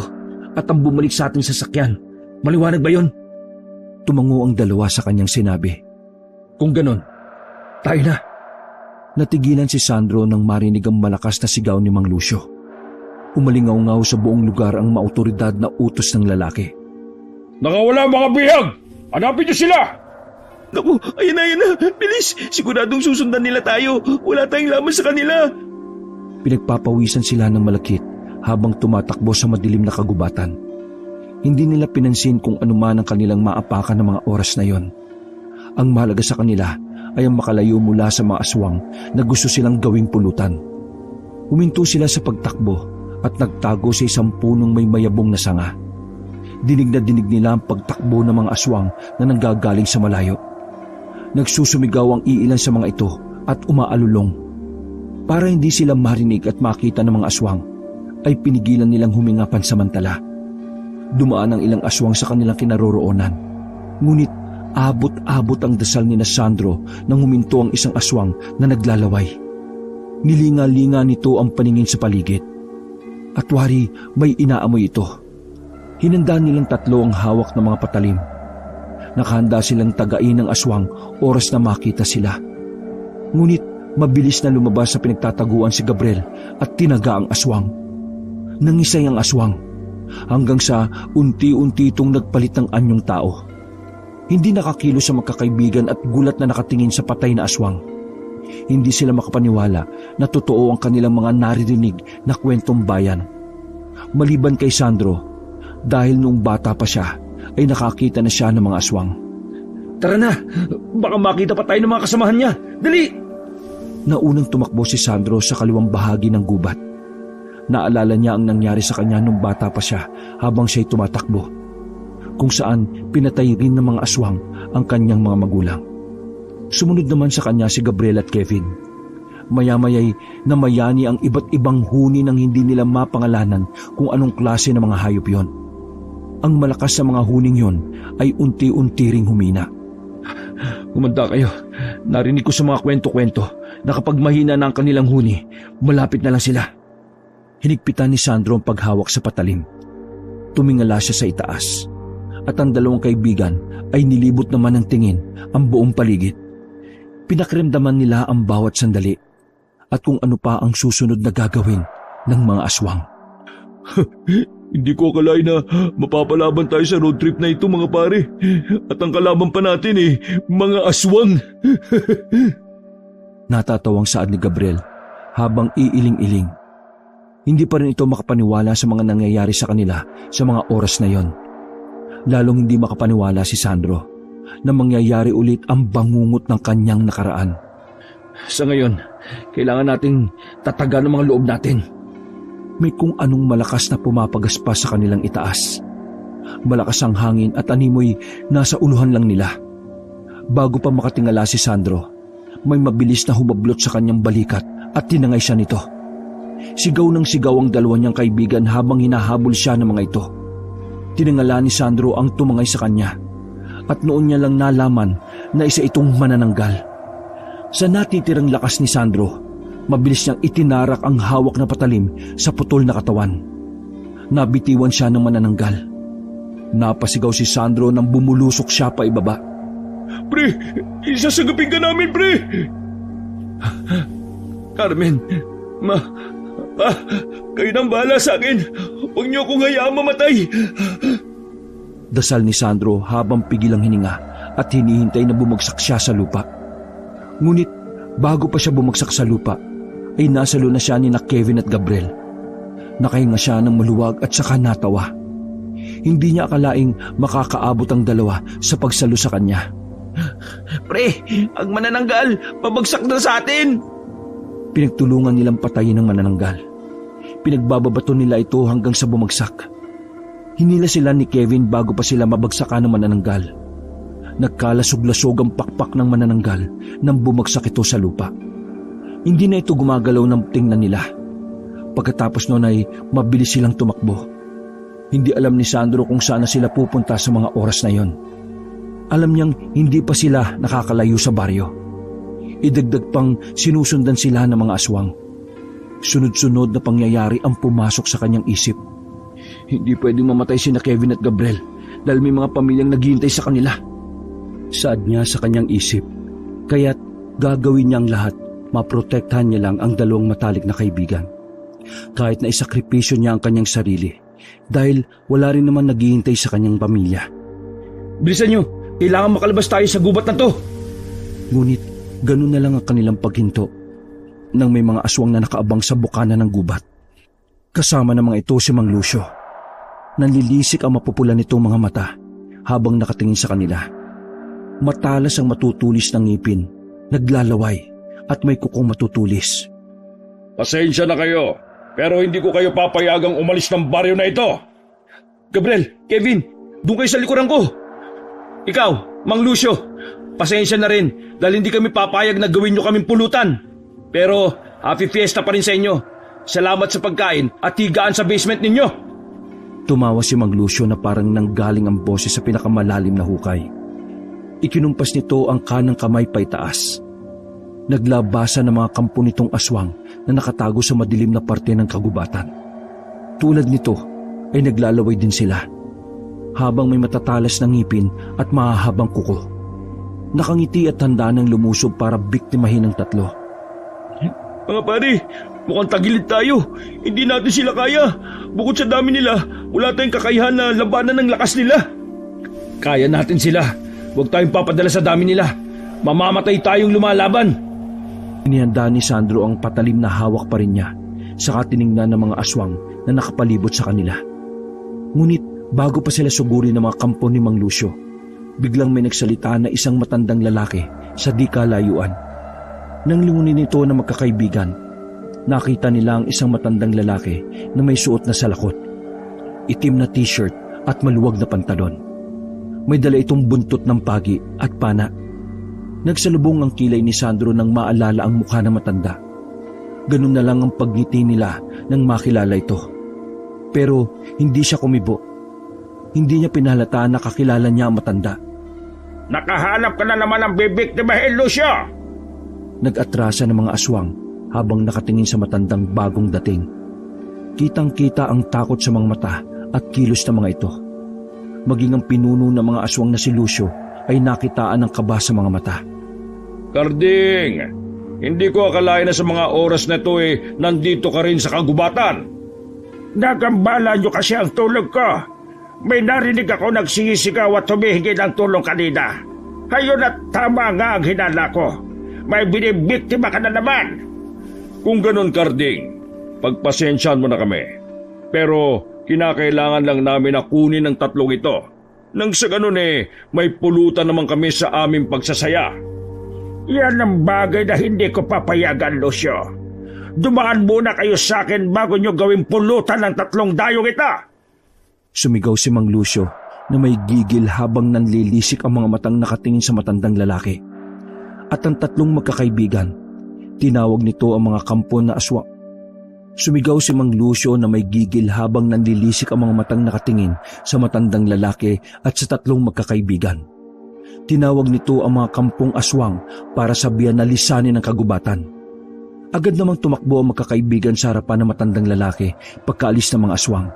at ang bumalik sa ating sasakyan. Maliwanag ba yon? Tumango ang 2 sa kanyang sinabi. Kung ganon, tayo na. Natigilan si Sandro nang marinig ang malakas na sigaw ni Mang Lucio. Umalingaw-ngaw sa buong lugar ang maautoridad na utos ng lalaki. Nakawala mga bihag! Hanapin niyo sila! Naku, ayan na. Bilis, siguradong susundan nila tayo. Wala tayong laman sa kanila. Pinagpapawisan sila ng malakit habang tumatakbo sa madilim na kagubatan. Hindi nila pinansin kung anuman ang kanilang maapakan ng mga oras na yon. Ang mahalaga sa kanila ay ang makalayo mula sa mga aswang na gusto silang gawing pulutan. Huminto sila sa pagtakbo at nagtago sa isang punong may mayabong na sanga. Dinig na dinig nila ang pagtakbo ng mga aswang na nanggagaling sa malayo. Nagsusumigaw ang iilan sa mga ito at umaalulong. Para hindi sila marinig at makita ng mga aswang, ay pinigilan nilang huminga pansamantala. Dumaan ang ilang aswang sa kanilang kinaroroonan. Ngunit abot-abot ang dasal ni Sandro nang huminto ang isang aswang na naglalaway. Nilinga-linga nito ang paningin sa paligid. At wari may inaamoy ito. Hinanda nilang 3 ang hawak ng mga patalim. Nakahanda silang tagain ng aswang oras na makita sila. Ngunit mabilis na lumabas sa pinagtataguan si Gabriel at tinaga ang aswang. Nangisay ang aswang hanggang sa unti-unti itong nagpalit ng anyong tao. Hindi nakakilos sa magkakaibigan at gulat na nakatingin sa patay na aswang. Hindi sila makapaniwala na totoo ang kanilang mga naririnig na kwentong bayan. Maliban kay Sandro, dahil noong bata pa siya, ay nakakita na siya ng mga aswang. Tara na, baka makita pa tayo ng mga kasamahan niya. Dali! Naunang tumakbo si Sandro sa kaliwang bahagi ng gubat. Naalala niya ang nangyari sa kanya nung bata pa siya habang siya'y tumatakbo, kung saan pinatay rin ng mga aswang ang kanyang mga magulang. Sumunod naman sa kanya si Gabriel at Kevin. Maya-maya'y namayani ang iba't ibang huni nang hindi nila mapangalanan kung anong klase ng mga hayop yon. Ang malakas sa mga huning yon ay unti-unti ring humina. Kumanda kayo. Narinig ko sa mga kwento-kwento na kapag mahina na ang kanilang huni, malapit na lang sila. Hinigpitan ni Sandro ang paghawak sa patalim. Tumingala siya sa itaas at ang 2 kaibigan ay nilibot naman ng tingin ang buong paligid. Pinakramdaman nila ang bawat sandali at kung ano pa ang susunod na gagawin ng mga aswang. Hindi ko akalain na mapapalaban tayo sa road trip na ito, mga pare. At ang kalaban pa natin mga aswang. Natatawang saad ni Gabriel habang iiling-iling. Hindi pa rin ito makapaniwala sa mga nangyayari sa kanila sa mga oras na yon. Lalong hindi makapaniwala si Sandro na mangyayari ulit ang bangungot ng kanyang nakaraan. Sa ngayon, kailangan nating tatagan ang mga loob natin. May kung anong malakas na pumapagaspas sa kanilang itaas. Malakas ang hangin at animoy nasa uluhan lang nila. Bago pa makatingala si Sandro, may mabilis na humablot sa kanyang balikat at tinangay siya nito. Sigaw ng sigaw ang 2 niyang kaibigan habang hinahabol siya ng mga ito. Tinangala ni Sandro ang tumangay sa kanya at noon niya lang nalaman na isa itong manananggal. Sa natitirang lakas ni Sandro, mabilis niyang itinarak ang hawak na patalim sa putol na katawan. Nabitiwan siya ng manananggal. Napasigaw si Sandro nang bumulusok siya pa ibaba. Pre, isasagapin ka namin, pre! Carmen, kayo nang bahala sa akin. Huwag niyo akong hayaang mamatay. Dasal ni Sandro habang pigil ang hininga at hinihintay na bumagsak siya sa lupa. Ngunit bago pa siya bumagsak sa lupa, ay nasalo na siya ni na Kevin at Gabriel. Nakahinga siya ng maluwag at saka natawa. Hindi niya akalaing makakaabot ang dalawa sa pagsalo sa kanya. Pre, ang manananggal, pabagsak na sa atin! Pinagtulungan nilang patayin ng manananggal. Pinagbababato nila ito hanggang sa bumagsak. Hinila sila ni Kevin bago pa sila mabagsakan ng manananggal. Nagkalasog-lasog ang pakpak ng manananggal nang bumagsak ito sa lupa. Hindi na ito gumagalaw ng tingnan nila. Pagkatapos noon ay mabilis silang tumakbo. Hindi alam ni Sandro kung saan na sila pupunta sa mga oras na yon. Alam niyang hindi pa sila nakakalayo sa baryo. Idagdag pang sinusundan sila ng mga aswang. Sunod-sunod na pangyayari ang pumasok sa kanyang isip. Hindi pwedeng mamatay sina Kevin at Gabriel dahil may mga pamilyang naghihintay sa kanila. Saad niya sa kanyang isip, kaya't gagawin niya ang lahat, maprotektahan niya lang ang dalawang matalik na kaibigan. Kahit na isakripisyo niya ang kanyang sarili dahil wala rin naman naghihintay sa kanyang pamilya. Bilisan niyo! Kailangan makalabas tayo sa gubat na to! Ngunit ganun na lang ang kanilang paghinto nang may mga aswang na nakaabang sa bukana ng gubat. Kasama ng mga ito si Mang Lucio. Nanlilisik ang mapupula nitong mga mata habang nakatingin sa kanila. Matalas ang matutulis ng ngipin, naglalaway at may kukong matutulis. Pasensya na kayo, pero hindi ko kayo papayagang umalis ng baryo na ito. Gabriel, Kevin, doon kayo sa likuran ko! Ikaw, Mang Lucio, pasensya na rin dahil hindi kami papayag na gawin nyo kaming pulutan. Pero happy fiesta pa rin sa inyo. Salamat sa pagkain at higaan sa basement ninyo. Tumawa si Mang Lucio na parang nanggaling ang boses sa pinakamalalim na hukay. Ikinumpas nito ang kanang kamay paitaas. Naglabasa ng mga kampo nitong aswang na nakatago sa madilim na parte ng kagubatan. Tulad nito ay naglalaway din sila habang may matatalas na ngipin at mahahabang kuko. Nakangiti at handa ng lumusob para biktimahin ng tatlo. Mga pare, mukhang tagilid tayo. Hindi natin sila kaya. Bukod sa dami nila, wala tayong kakayahan na labanan ng lakas nila. Kaya natin sila. Huwag tayong papadala sa dami nila. Mamamatay tayong lumalaban. Inihanda ni Sandro ang patalim na hawak pa rin niya, saka tiningnan ng mga aswang na nakapalibot sa kanila. Ngunit bago pa sila suguri ng mga kampo ni Mang Lucio, biglang may nagsalita na isang matandang lalaki sa di kalayuan. Nang lingunin nito na magkakaibigan, nakita nila ang isang matandang lalaki na may suot na salakot, itim na t-shirt at maluwag na pantalon. May dala itong buntot ng pagi at pana. Nagsalubong ang kilay ni Sandro nang maalala ang mukha ng matanda. Ganun na lang ang pagngiti nila nang makilala ito. Pero hindi siya kumibo. Hindi niya pinalata na kakilala niya ang matanda. Nakahanap ka na naman ng bibiktimahin, Lucio! Nag-atrasa ng mga aswang habang nakatingin sa matandang bagong dating. Kitang-kita ang takot sa mga mata at kilos ng mga ito. Maging ang pinuno ng mga aswang na si Lucio ay nakitaan ng kaba sa mga mata. Karding, hindi ko akalain na sa mga oras na ito nandito ka rin sa kagubatan. Nagambala niyo kasi ang tulog ko. May narinig ako nagsisigaw at humihingi ng tulong kanina. Hayon at tama nga ang hinala ko. May binibiktima ka na naman. Kung ganun, Karding, pagpasensyahan mo na kami. Pero kinakailangan lang namin na kunin ang tatlong ito. Nang sa ganun may pulutan naman kami sa aming pagsasaya. Yan ang bagay na hindi ko papayagan, Lucio. Dumaan muna kayo sa akin bago nyo gawing pulutan ng tatlong dayong ito. Sumigaw si Mang Lucio na may gigil habang nanlilisik ang mga matang nakatingin sa matandang lalaki. At ang tatlong magkakaibigan, tinawag nito ang mga kampo na aswang. Sumigaw si Mang Lucio na may gigil habang nanlilisik ang mga matang nakatingin sa matandang lalaki at sa tatlong magkakaibigan. Tinawag nito ang mga kampong aswang para sabihan na lisanin ang kagubatan. Agad namang tumakbo ang magkakaibigan sa harapan ng matandang lalaki pagkaalis ng mga aswang.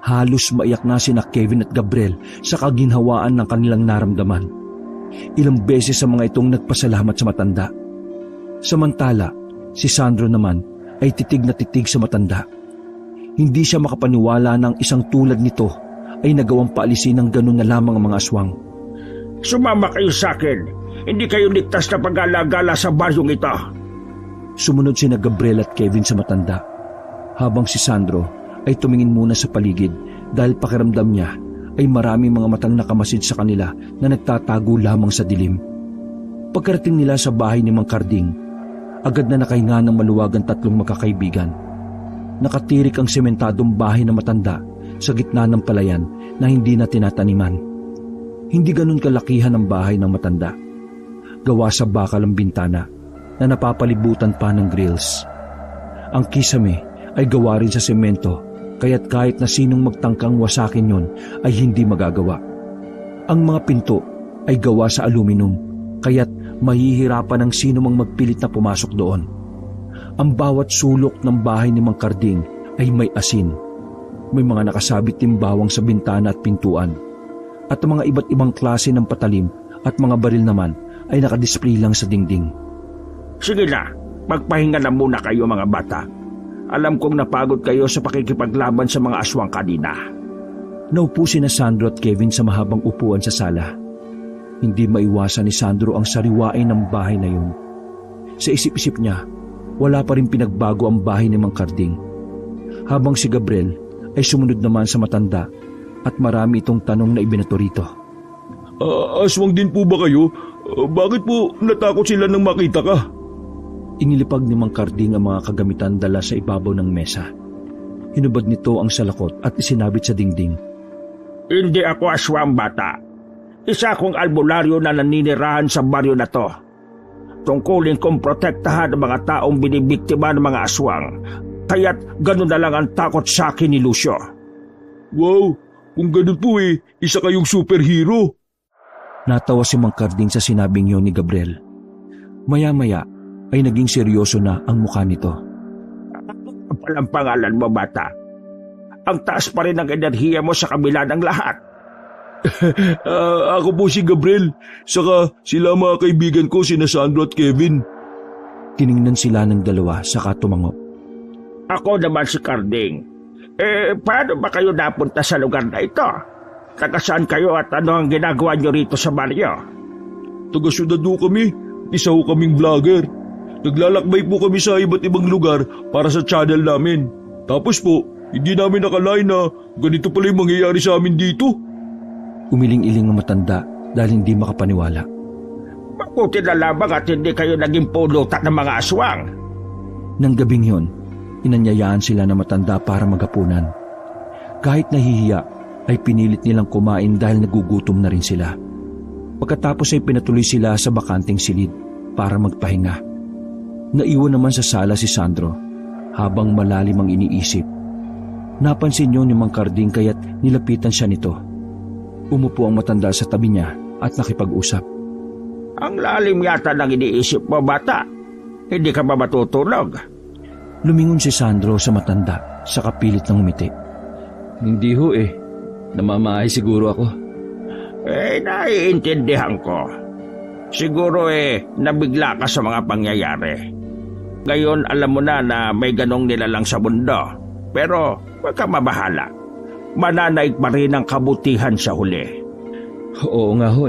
Halos maiyak na sina Kevin at Gabriel sa kaginhawaan ng kanilang naramdaman. Ilang beses sa mga itong nagpasalamat sa matanda. Samantala, si Sandro naman ay titig na titig sa matanda. Hindi siya makapaniwala ng isang tulad nito ay nagawang paalisin ng ganun na lamang ang mga aswang. Sumama kayo sa akin. hindi kayo ligtas na pag-alagala sa baryong ito. Sumunod sina Gabriel at Kevin sa matanda, habang si Sandro ay tumingin muna sa paligid dahil pakiramdam niya ay maraming mga matang nakamasid sa kanila na nagtatago lamang sa dilim. Pagkarating nila sa bahay ni Mang Karding, agad na nakahinga ng maluwag ang tatlong magkakaibigan. Nakatirik ang sementadong bahay na matanda sa gitna ng palayan na hindi na tinataniman. Hindi ganun kalakihan ang bahay ng matanda. Gawa sa bakal ang bintana na napapalibutan pa ng grills. Ang kisame ay gawa rin sa semento, kaya't kahit na sinong magtangkang wasakin yon ay hindi magagawa. Ang mga pinto ay gawa sa aluminum, kaya't mahihirapan ang sino mang magpilit na pumasok doon. Ang bawat sulok ng bahay ni Mang Karding ay may asin. May mga nakasabit timbawang sa bintana at pintuan. At ang mga iba't ibang klase ng patalim at mga baril naman ay nakadisplay lang sa dingding. Sige na, magpahinga na muna kayo mga bata. Alam kong napagod kayo sa pakikipaglaban sa mga aswang kanina. Naupo sina Sandro at Kevin sa mahabang upuan sa sala. Hindi maiwasan ni Sandro ang sariwain ng bahay na yun. Sa isip-isip niya, wala pa rin pinagbago ang bahay ni Mang Karding. Habang si Gabriel ay sumunod naman sa matanda at marami itong tanong na ibinato rito. Aswang din po ba kayo? Bakit po natakot sila nang makita ka? Inilipag ni Mang Karding ang mga kagamitan dala sa ibabaw ng mesa. Hinubad nito ang salakot at isinabit sa dingding. Hindi ako aswang bata. Isa akong albularyo na naninirahan sa baryo na to. Tungkulin kong protektahan ang mga taong binibiktima ng mga aswang. Kaya't ganun na lang ang takot sa akin ni Lucio. Wow, kung ganun po isa kayong superhero. Natawa si Mang Karding sa sinabing yun ni Gabriel. Maya-maya ay naging seryoso na ang mukha nito. Ang palang pangalan mo, bata. Ang taas pa rin ang enerhiya mo sa kabila ng lahat. Ako po si Gabriel. Saka sila mga kaibigan ko, sina Sandro at Kevin. Tiningnan sila ng dalawa saka tumango. Ako naman si Karding. Paano ba kayo napunta sa lugar na ito? Taga saan kayo at ano ang ginagawa nyo rito sa baryo? Taga-syudad ho kami. Isa ho kaming vlogger. Naglalakbay po kami sa iba't ibang lugar para sa channel namin. Tapos po, hindi namin nakalain na ganito pala yung mangyayari sa amin dito. Umiling-iling ang matanda dahil hindi makapaniwala. Mabuti na lamang at hindi kayo naging pulutan ng mga aswang. Nang gabing yon, inanyayaan sila ng matanda para maghapunan. Kahit nahihiya, ay pinilit nilang kumain dahil nagugutom na rin sila. Pagkatapos ay pinatuloy sila sa bakanting silid para magpahinga. Naiwan naman sa sala si Sandro habang malalim ang iniisip. Napansin niyo ni Mang Karding kaya't nilapitan siya nito. Umupo ang matanda sa tabi niya at nakipag-usap. Ang lalim yata ng iniisip mo, bata. Hindi ka ba matutulog? Lumingon si Sandro sa matanda sa kapilit ng umiti. Hindi ho namamahay siguro ako. Naiintindihan ko. Siguro nabigla ka sa mga pangyayari. Ngayon alam mo na may ganong nilalang sa mundo. Pero huwag ka mabahala. Mananaig pa rin ang kabutihan sa huli. Oo nga ho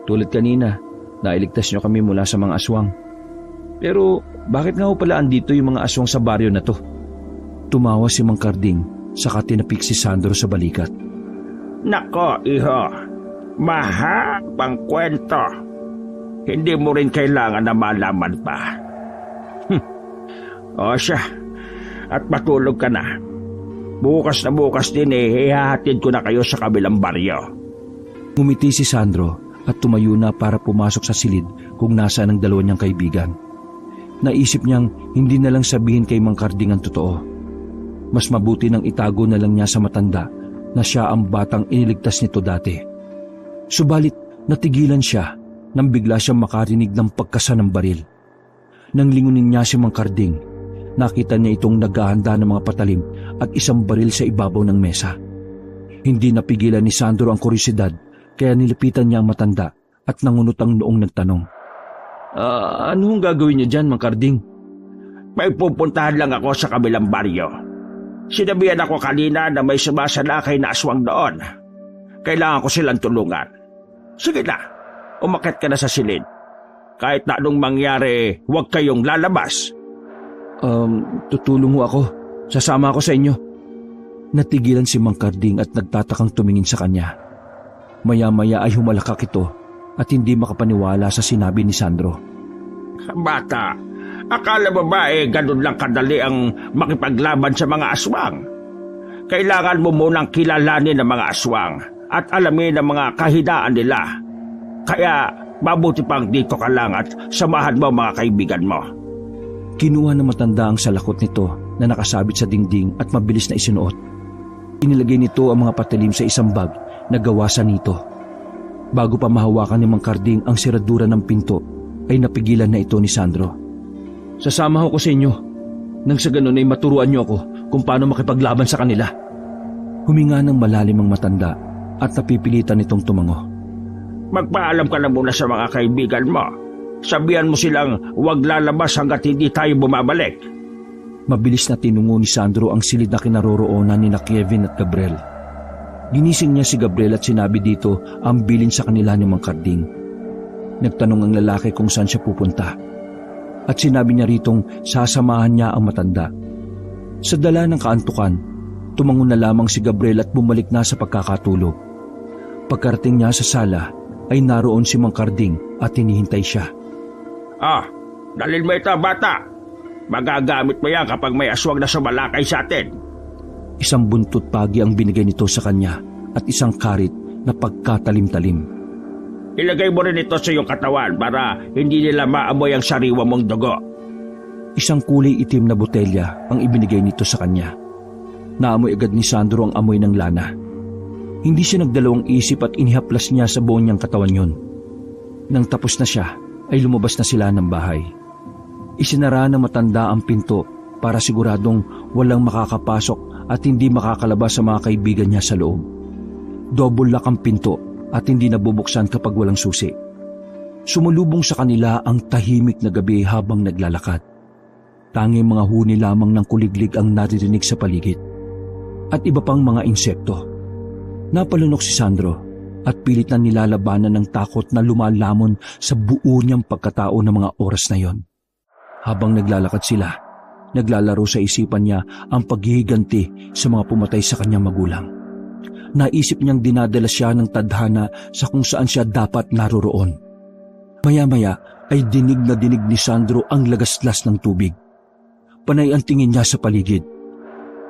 Tulad kanina, nailigtas niyo kami mula sa mga aswang. Pero bakit nga ho pala andito yung mga aswang sa baryo na to? Tumawa si Mang Karding saka tinapik si Sandro sa balikat. Nako, iho. Mahabang kwento. Hindi mo rin kailangan na malaman pa. O siya, at matulog ka na. Bukas na bukas din ihahatid ko na kayo sa kabilang baryo. Ngumiti si Sandro at tumayo na para pumasok sa silid kung nasaan ang dalawa niyang kaibigan. Naisip niyang hindi na lang sabihin kay Mang Karding ang totoo. Mas mabuti nang itago na lang niya sa matanda na siya ang batang iniligtas nito dati. Subalit natigilan siya nang bigla siyang makarinig ng pagkasa ng baril. Nang lingunin niya si Mang Karding, nakita niya itong naghahanda ng mga patalim at isang baril sa ibabaw ng mesa. Hindi napigilan ni Sandro ang kuryosidad kaya nilapitan niya ang matanda at nangunot ang noong nagtanong. Ano hong gagawin niyo dyan, Mang Karding? May pupuntahan lang ako sa kabilang baryo. Sinabihan ako kanina na may sumasalakay na aswang doon. Kailangan ko silang tulungan. Sige na, umakyat ka na sa silid. Kahit na anong mangyari, huwag kayong lalabas. Tutulong ho ako. Sasama ako sa inyo. Natigilan si Mang Karding at nagtatakang tumingin sa kanya. Maya-maya ay humalakak ito at hindi makapaniwala sa sinabi ni Sandro. Bata, akala mo ba ganun lang kadali ang makipaglaban sa mga aswang? Kailangan mo munang kilalanin ang mga aswang at alamin ang mga kahinaan nila. Kaya mabuti pang dito ka lang at samahan mo mga kaibigan mo. Kinuha ng matanda ang salakot nito na nakasabit sa dingding at mabilis na isinuot. Inilagay nito ang mga patalim sa isang bag na gawa sa nito. Bago pa mahawakan ni Mang Karding ang siradura ng pinto, ay napigilan na ito ni Sandro. Sasama ko sa inyo. Nang sa ganun ay maturuan niyo ako kung paano makipaglaban sa kanila. Huminga ng malalim ang matanda at napipilitan nitong tumango. Magpaalam ka na muna sa mga kaibigan mo. Sabihan mo silang huwag lalabas hanggat hindi tayo bumabalik. Mabilis na tinungo ni Sandro ang silid na kinaroroonan ni Kevin at Gabriel. Ginising niya si Gabriel at sinabi dito ang bilin sa kanila ni Mang Karding. Nagtanong ang lalaki kung saan siya pupunta. At sinabi niya ritong sasamahan niya ang matanda. Sa dala ng kaantukan, tumango na lamang si Gabriel at bumalik na sa pagkakatulog. Pagkarating niya sa sala, ay naroon si Mang Karding at hinihintay siya. Dalhin mo ito, bata. Magagamit mo yan kapag may aswang na sumalakay sa atin. Isang buntot pagi ang binigay nito sa kanya at isang karit na pagkatalim-talim. Ilagay mo rin ito sa iyong katawan para hindi nila maamoy ang sariwa mong dugo. Isang kulay itim na botelya ang ibinigay nito sa kanya. Naamoy agad ni Sandro ang amoy ng lana. Hindi siya nagdalawang isip at inihaplas niya sa buong niyang katawan yun. Nang tapos na siya, ay lumabas na sila ng bahay. Isinara ng matanda ang pinto para siguradong walang makakapasok at hindi makakalabas sa mga kaibigan niya sa loob. Double lock ang pinto at hindi nabubuksan kapag walang susi. Sumulubong sa kanila ang tahimik na gabi habang naglalakad. Tanging mga huni lamang ng kuliglig ang naririnig sa paligid. At iba pang mga insekto. Napalunok si Sandro at pilit na nilalabanan ng takot na lumalamon sa buo niyang pagkatao ng mga oras na yon. Habang naglalakad sila, naglalaro sa isipan niya ang paghihiganti sa mga pumatay sa kanyang magulang. Naisip niyang dinadala siya ng tadhana sa kung saan siya dapat naroroon. Maya-maya ay dinig na dinig ni Sandro ang lagaslas ng tubig. Panay ang tingin niya sa paligid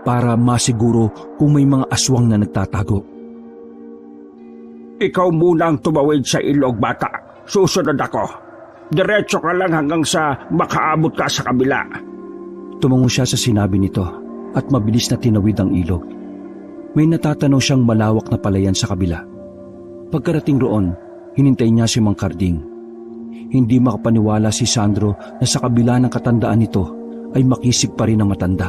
para masiguro kung may mga aswang na nagtatago. Ikaw muna ang tumawid sa ilog, bata. Susunod ako. Diretso ka lang hanggang sa makaabot ka sa kabila. Tumango siya sa sinabi nito at mabilis na tinawid ang ilog. May natatanaw siyang malawak na palayan sa kabila. Pagkarating roon, hinintay niya si Mang Karding. Hindi makapaniwala si Sandro na sa kabila ng katandaan nito ay makisig pa rin ang matanda.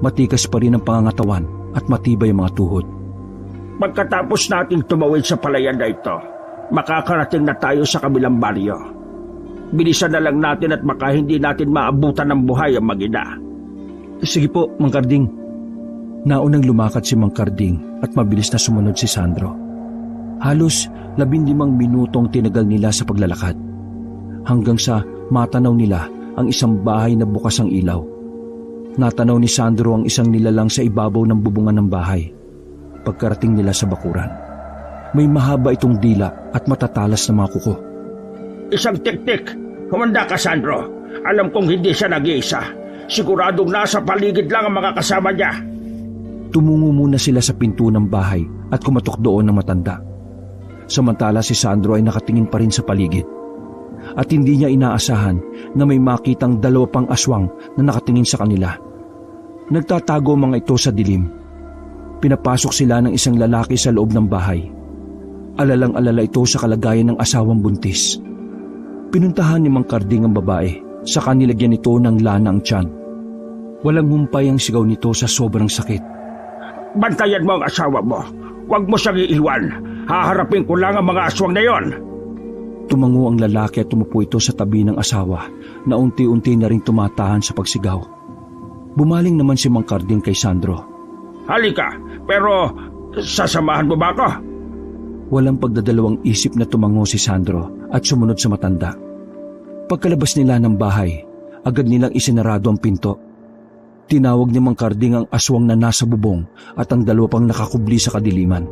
Matikas pa rin ang pangangatawan at matibay ang mga tuhod. Pagkatapos nating tumawid sa palayan na ito, makakarating na tayo sa kabilang baryo. Bilisan na lang natin at baka hindi natin maabutan ng buhay ang mag-ina. Sige po, Mang Karding. Naunang lumakad si Mang Karding at mabilis na sumunod si Sandro. Halos 15 minutong tinagal nila sa paglalakad. Hanggang sa matanaw nila ang isang bahay na bukas ang ilaw. Natanaw ni Sandro ang isang nilalang sa ibabaw ng bubungan ng bahay. Pagkarating nila sa bakuran, may mahaba itong dila at matatalas na mga kuko. Isang tik-tik. Humanda ka, Sandro. Alam kong hindi siya nag-iisa. Siguradong nasa paligid lang ang mga kasama niya. Tumungo muna sila sa pinto ng bahay at kumatok doon ng matanda. Samantala si Sandro ay nakatingin pa rin sa paligid. At hindi niya inaasahan na may makitang 2 pang aswang na nakatingin sa kanila. Nagtatago mga ito sa dilim. Pinapasok sila ng isang lalaki sa loob ng bahay. Alalang-alala ito sa kalagayan ng asawang buntis. Pinuntahan ni Mang Karding ang babae, saka nilagyan nito ng lana ang tiyan. Walang humpay ang sigaw nito sa sobrang sakit. Bantayan mo ang asawa mo. Huwag mo siyang iiwan. Haharapin ko lang ang mga aswang na yon. Tumango ang lalaki at tumupo ito sa tabi ng asawa na unti-unti na rin tumatahan sa pagsigaw. Bumaling naman si Mang Karding kay Sandro. Halika, pero sasamahan mo ba ako? Walang pagdadalawang isip na tumango si Sandro at sumunod sa matanda. Pagkalabas nila ng bahay, agad nilang isinarado ang pinto. Tinawag ni Mang Karding ang aswang na nasa bubong at ang dalawa pang nakakubli sa kadiliman.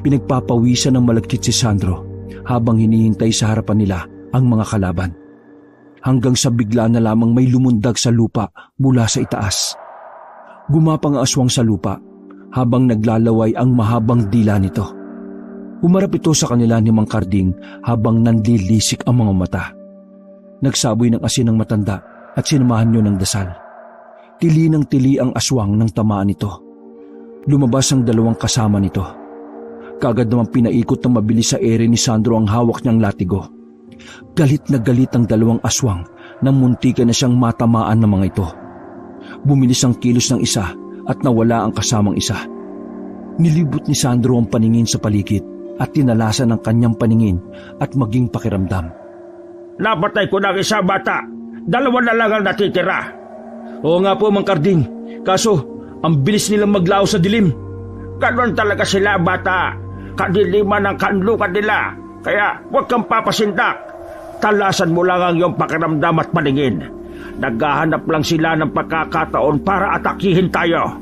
Pinagpapawisan ng malagkit si Sandro habang hinihintay sa harapan nila ang mga kalaban. Hanggang sa bigla na lamang may lumundag sa lupa mula sa itaas. Gumapang ang aswang sa lupa habang naglalaway ang mahabang dila nito. Humarap ito sa kanila ni Mang Karding habang nanlilisik ang mga mata. Nagsaboy ng asin ng matanda at sinamahan niyo ng dasal. Tili ng tili ang aswang ng tamaan nito. Lumabas ang dalawang kasama nito. Kaagad naman pinaikot ng mabilis sa ere ni Sandro ang hawak niyang latigo. Galit na galit ang dalawang aswang nang muntikan na siyang matamaan ng mga ito. Bumilis ang kilos ng isa at nawala ang kasamang isa. Nilibot ni Sandro ang paningin sa paligid at tinalasan ang kanyang paningin at maging pakiramdam. Napatay ko ng isa, bata. 2 na lang ang natitira. Oo nga po, Mang Karding. Kaso, ang bilis nilang maglaw sa dilim. Ganon talaga sila, bata. Kadiliman ang kanlukan nila. Kaya huwag kang papasindak. Talasan mo lang ang iyong pakiramdam at paningin. Naghahanap lang sila ng pagkakataon para atakihin tayo.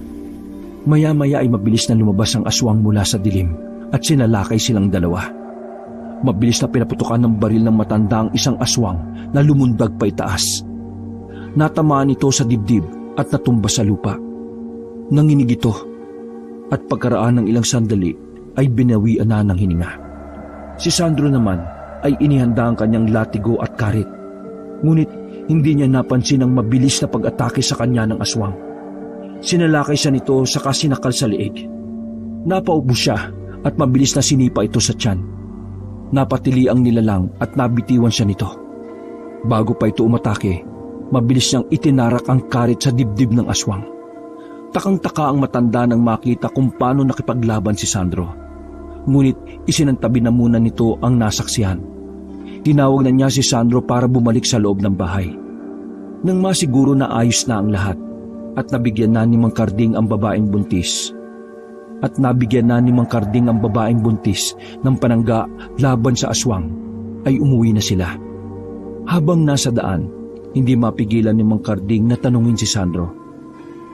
Maya-maya ay mabilis na lumabas ang aswang mula sa dilim at sinalakay silang dalawa. Mabilis na pinaputukan ng baril ng matanda ang isang aswang na lumundag pa itaas. Natamaan ito sa dibdib at natumba sa lupa. Nanginig ito at pagkaraan ng ilang sandali ay binawian na ng hininga. Si Sandro naman ay inihanda ang kanyang latigo at karit. Ngunit hindi niya napansin ang mabilis na pag-atake sa kanya ng aswang. Sinalakay siya nito saka sinakal sa leeg. Napaubo siya at mabilis na sinipa ito sa tiyan. Napatili ang nilalang at nabitiwan siya nito. Bago pa ito umatake, mabilis niyang itinarak ang karit sa dibdib ng aswang. Takang-taka ang matanda nang makita kung paano nakipaglaban si Sandro. Ngunit isinantabi na muna nito ang nasaksihan. Tinawag na niya si Sandro para bumalik sa loob ng bahay. Nang masiguro na ayos na ang lahat at nabigyan na ni Mang Karding ang babaeng buntis ng panangga laban sa aswang, ay umuwi na sila. Habang nasa daan, hindi mapigilan ni Mang Karding na tanungin si Sandro.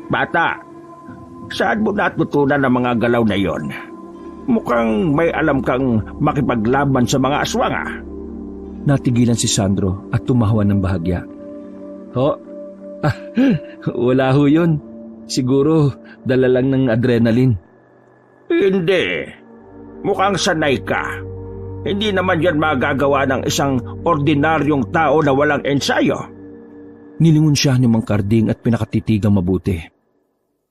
Bata, saan mo natutunan ang mga galaw na yon? Mukhang may alam kang makipaglaban sa mga aswang, ah. Natigilan si Sandro at tumawa ng bahagya. Wala ho yun. Siguro dala lang ng adrenaline. Hindi. Mukhang sanay ka. Hindi naman yan magagawa ng isang ordinaryong tao na walang ensayo. Nilingon siya ni Mang Karding at pinakatitigang mabuti.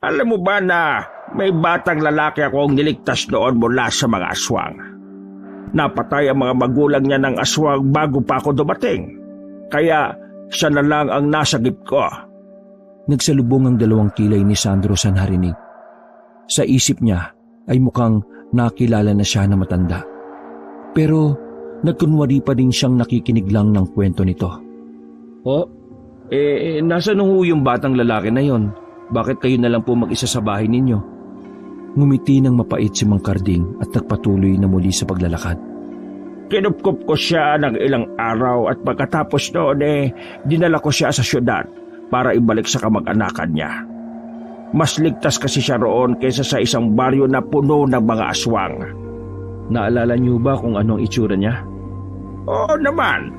Alam mo ba na may batang lalaki akong niligtas noon mula sa mga aswang? Napatay ang mga magulang niya ng aswang bago pa ako dumating. Kaya siya na lang ang nasagip ko. Nagsalubong ang dalawang kilay ni Sandro sa narinig. Sa isip niya ay mukhang nakilala na siya na matanda. Pero nagkunwari pa din siyang nakikinig lang ng kwento nito. Nasaan ho yung batang lalaki na yon? Bakit kayo na lang po mag-isa sa bahay ninyo? Ngumiti ng mapait si Mang Karding at nagpatuloy na muli sa paglalakad. Kinupkup ko siya ng ilang araw at pagkatapos noon dinala ko siya sa syudad para ibalik sa kamag-anakan niya. Mas ligtas kasi siya roon kaysa sa isang baryo na puno ng mga aswang. Naalala niyo ba kung anong itsura niya? Oo naman.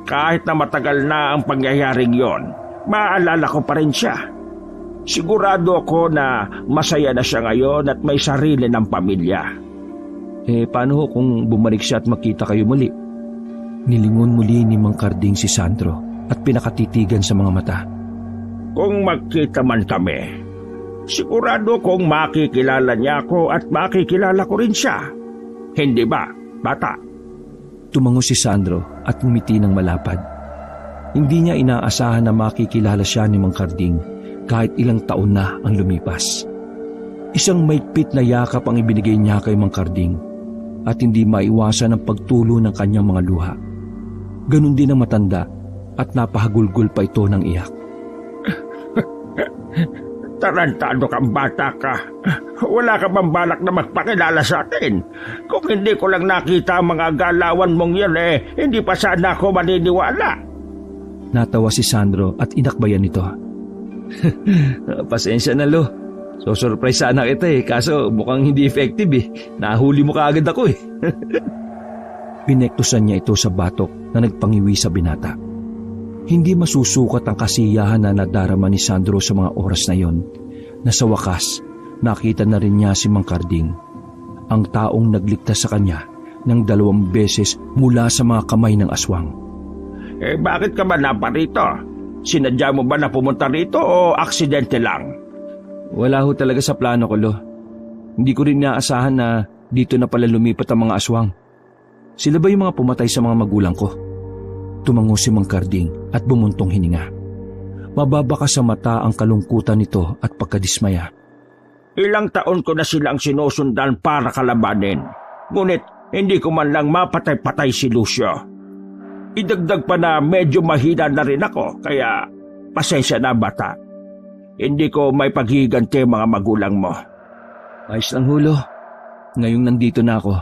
Kahit na matagal na ang pangyayaring yon, maaalala ko pa rin siya. Sigurado ako na masaya na siya ngayon at may sarili ng pamilya. Paano kung bumalik siya at makita kayo muli? Nilingon muli ni Mang Karding si Sandro at pinakatitigan sa mga mata. Kung magkita man kami, sigurado kong makikilala niya ako at makikilala ko rin siya. Hindi ba, bata? Tumango si Sandro at ngumiti ng malapad. Hindi niya inaasahan na makikilala siya ni Mang Karding kahit ilang taon na ang lumipas. Isang maigpit na yakap ang ibinigay niya kay Mang Karding at hindi maiwasan ang pagtulo ng kanyang mga luha. Ganon din ang matanda at napahagulgol pa ito ng iyak. Tarantado kang bata ka. Wala ka bang balak na magpakilala sa atin? Kung hindi ko lang nakita ang mga galawan mong yan hindi pa sana ako maniniwala. Natawa si Sandro at inakbayan nito. Pasensya na, Lo. So surprise sana kita kaso mukhang hindi effective Nahuli mo kaagad ako Pinektusan niya ito sa batok na nagpangiwi sa binata. Hindi masusukat ang kasiyahan na nadarama ni Sandro sa mga oras na yon, na sa wakas, nakita na rin niya si Mang Karding, ang taong nagligtas sa kanya ng 2 beses mula sa mga kamay ng aswang. Bakit ka ba naparito? Sinadya mo ba na pumunta rito o aksidente lang? Wala ho talaga sa plano ko, Lo. Hindi ko rin naasahan na dito na pala lumipat ang mga aswang. Sila ba yung mga pumatay sa mga magulang ko? Tumango si Mang Karding at bumuntong hininga. Mababa ka sa mata ang kalungkutan nito at pagkadismaya. Ilang taon ko na silang sinusundan para kalabanin. Ngunit hindi ko man lang mapatay-patay si Lucio. Idagdag pa na medyo mahina na rin ako, kaya pasensya na bata. Hindi ko may paghiganti mga magulang mo. Ayos lang, Hulo. Ngayong nandito na ako,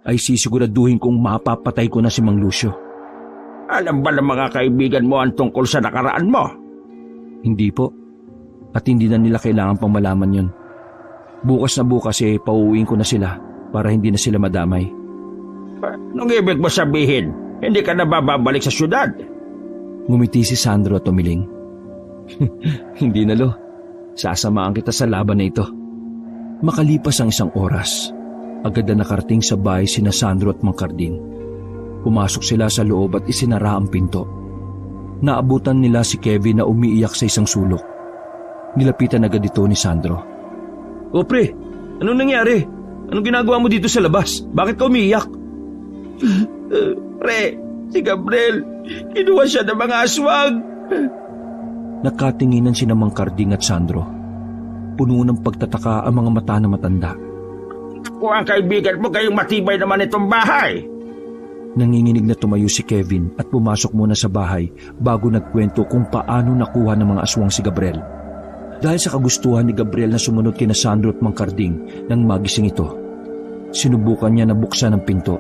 ay sisiguraduhin kong mapapatay ko na si Mang Lucio. Alam ba ng mga kaibigan mo ang tungkol sa nakaraan mo? Hindi po. At hindi na nila kailangan pang malaman yun. Bukas na bukas pauwiin ko na sila para hindi na sila madamay. Nung ibig mo sabihin, hindi ka na babalik sa syudad? Ngumiti si Sandro at tumiling. Hindi na, Lo. Sasamaan kita sa laban na ito. Makalipas ang 1 oras, agad na nakarating sa bahay sina Sandro at Mang Karding. Pumasok sila sa loob at isinara ang pinto. Naabutan nila si Kevin na umiiyak sa isang sulok. Nilapitan agad ito ni Sandro. O pre, anong nangyari? Anong ginagawa mo dito sa labas? Bakit ka umiiyak? Pre, si Gabriel, kinuha siya ng mga aswang. Nakatinginan sina Mang Karding at Sandro. Puno ng pagtataka ang mga mata na matanda. Kung ang kaibigan mo kayong matibay naman itong bahay. Nanginginig na tumayo si Kevin at pumasok muna sa bahay bago nagkwento kung paano nakuha ng mga aswang si Gabriel. Dahil sa kagustuhan ni Gabriel na sumunod kina Sandro at Mang Karding nang magising ito, sinubukan niya na buksan ang pinto.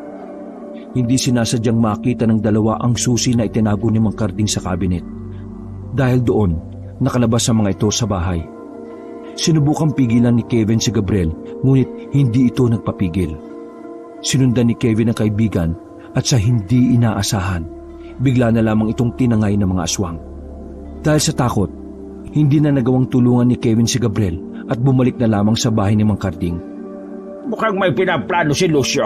Hindi sinasadyang makita ng dalawa ang susi na itinago ni Mang Karding sa cabinet. Dahil doon, nakalabas ang mga ito sa bahay. Sinubukang pigilan ni Kevin si Gabriel, ngunit hindi ito nagpapigil. Sinundan ni Kevin ang kaibigan at sa hindi inaasahan, bigla na lamang itong tinangay ng mga aswang. Dahil sa takot, hindi na nagawang tulungan ni Kevin si Gabriel at bumalik na lamang sa bahay ni Mang Karding. Mukhang may pinaplano si Lucio.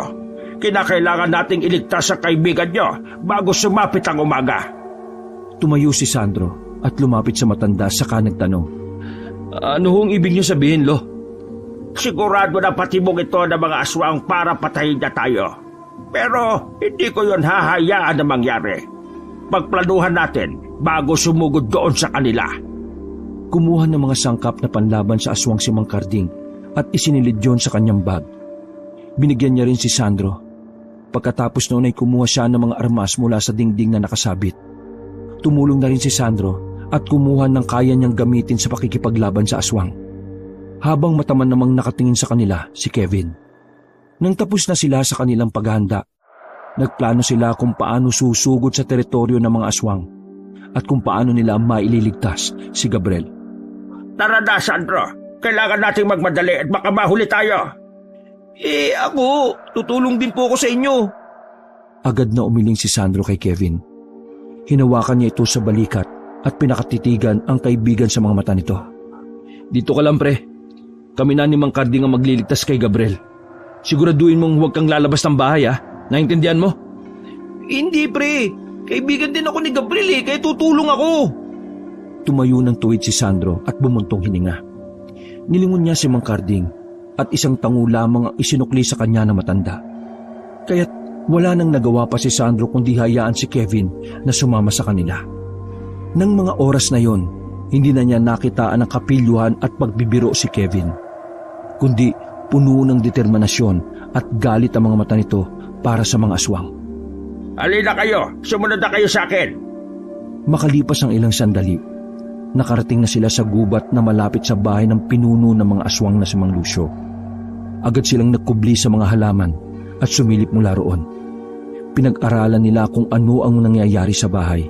Kinakailangan nating iligtas sa kaibigan niyo bago sumapit ang umaga. Tumayo si Sandro at lumapit sa matanda saka nagtanong. Ano hong ibig niyo sabihin, Lo? Sigurado na patibong ito ng mga aswang para patayin na tayo. Pero hindi ko yon hahayaan na mangyari. Pagplanuhan natin bago sumugod doon sa kanila. Kumuha ng mga sangkap na panlaban sa aswang si Mang Karding at isinilid yon sa kanyang bag. Binigyan niya rin si Sandro. Pagkatapos noon ay kumuha siya ng mga armas mula sa dingding na nakasabit. Tumulong na rin si Sandro at kumuha ng kaya niyang gamitin sa pakikipaglaban sa aswang. Habang mataman namang nakatingin sa kanila si Kevin. Nang tapos na sila sa kanilang paghahanda, nagplano sila kung paano susugod sa teritoryo ng mga aswang at kung paano nila maililigtas si Gabriel. Tara na, Sandro. Kailangan nating magmadali at baka mahuli tayo. Ako, tutulong din po ako sa inyo. Agad na umiling si Sandro kay Kevin. Hinawakan niya ito sa balikat at pinakatitigan ang kaibigan sa mga mata nito. Dito ka lang, pre. Kami na ni Mang Karding ang magliligtas kay Gabriel. Siguraduhin mong huwag kang lalabas ng bahay, Naintindihan mo? Hindi, pre. Kaibigan din ako ni Gabriel kaya tutulong ako. Tumayo ng tuwid si Sandro at bumuntong hininga. Nilingon niya si Mang Karding at isang tango lamang ang isinukli sa kanya na matanda. Kaya't wala nang nagawa pa si Sandro kundi hayaan si Kevin na sumama sa kanila. Nang mga oras na yon, hindi na niya nakitaan ang kapilyuhan at pagbibiro si Kevin. Kundi puno ng determinasyon at galit ang mga mata nito para sa mga aswang. Halina kayo, sumunod na kayo sa akin. Makalipas ang ilang sandali, Nakarating na sila sa gubat na malapit sa bahay ng pinuno ng mga aswang na si Mang Lucio. Agad silang nagkubli sa mga halaman at sumilip mula roon. Pinag-aralan nila kung ano ang nangyayari sa bahay.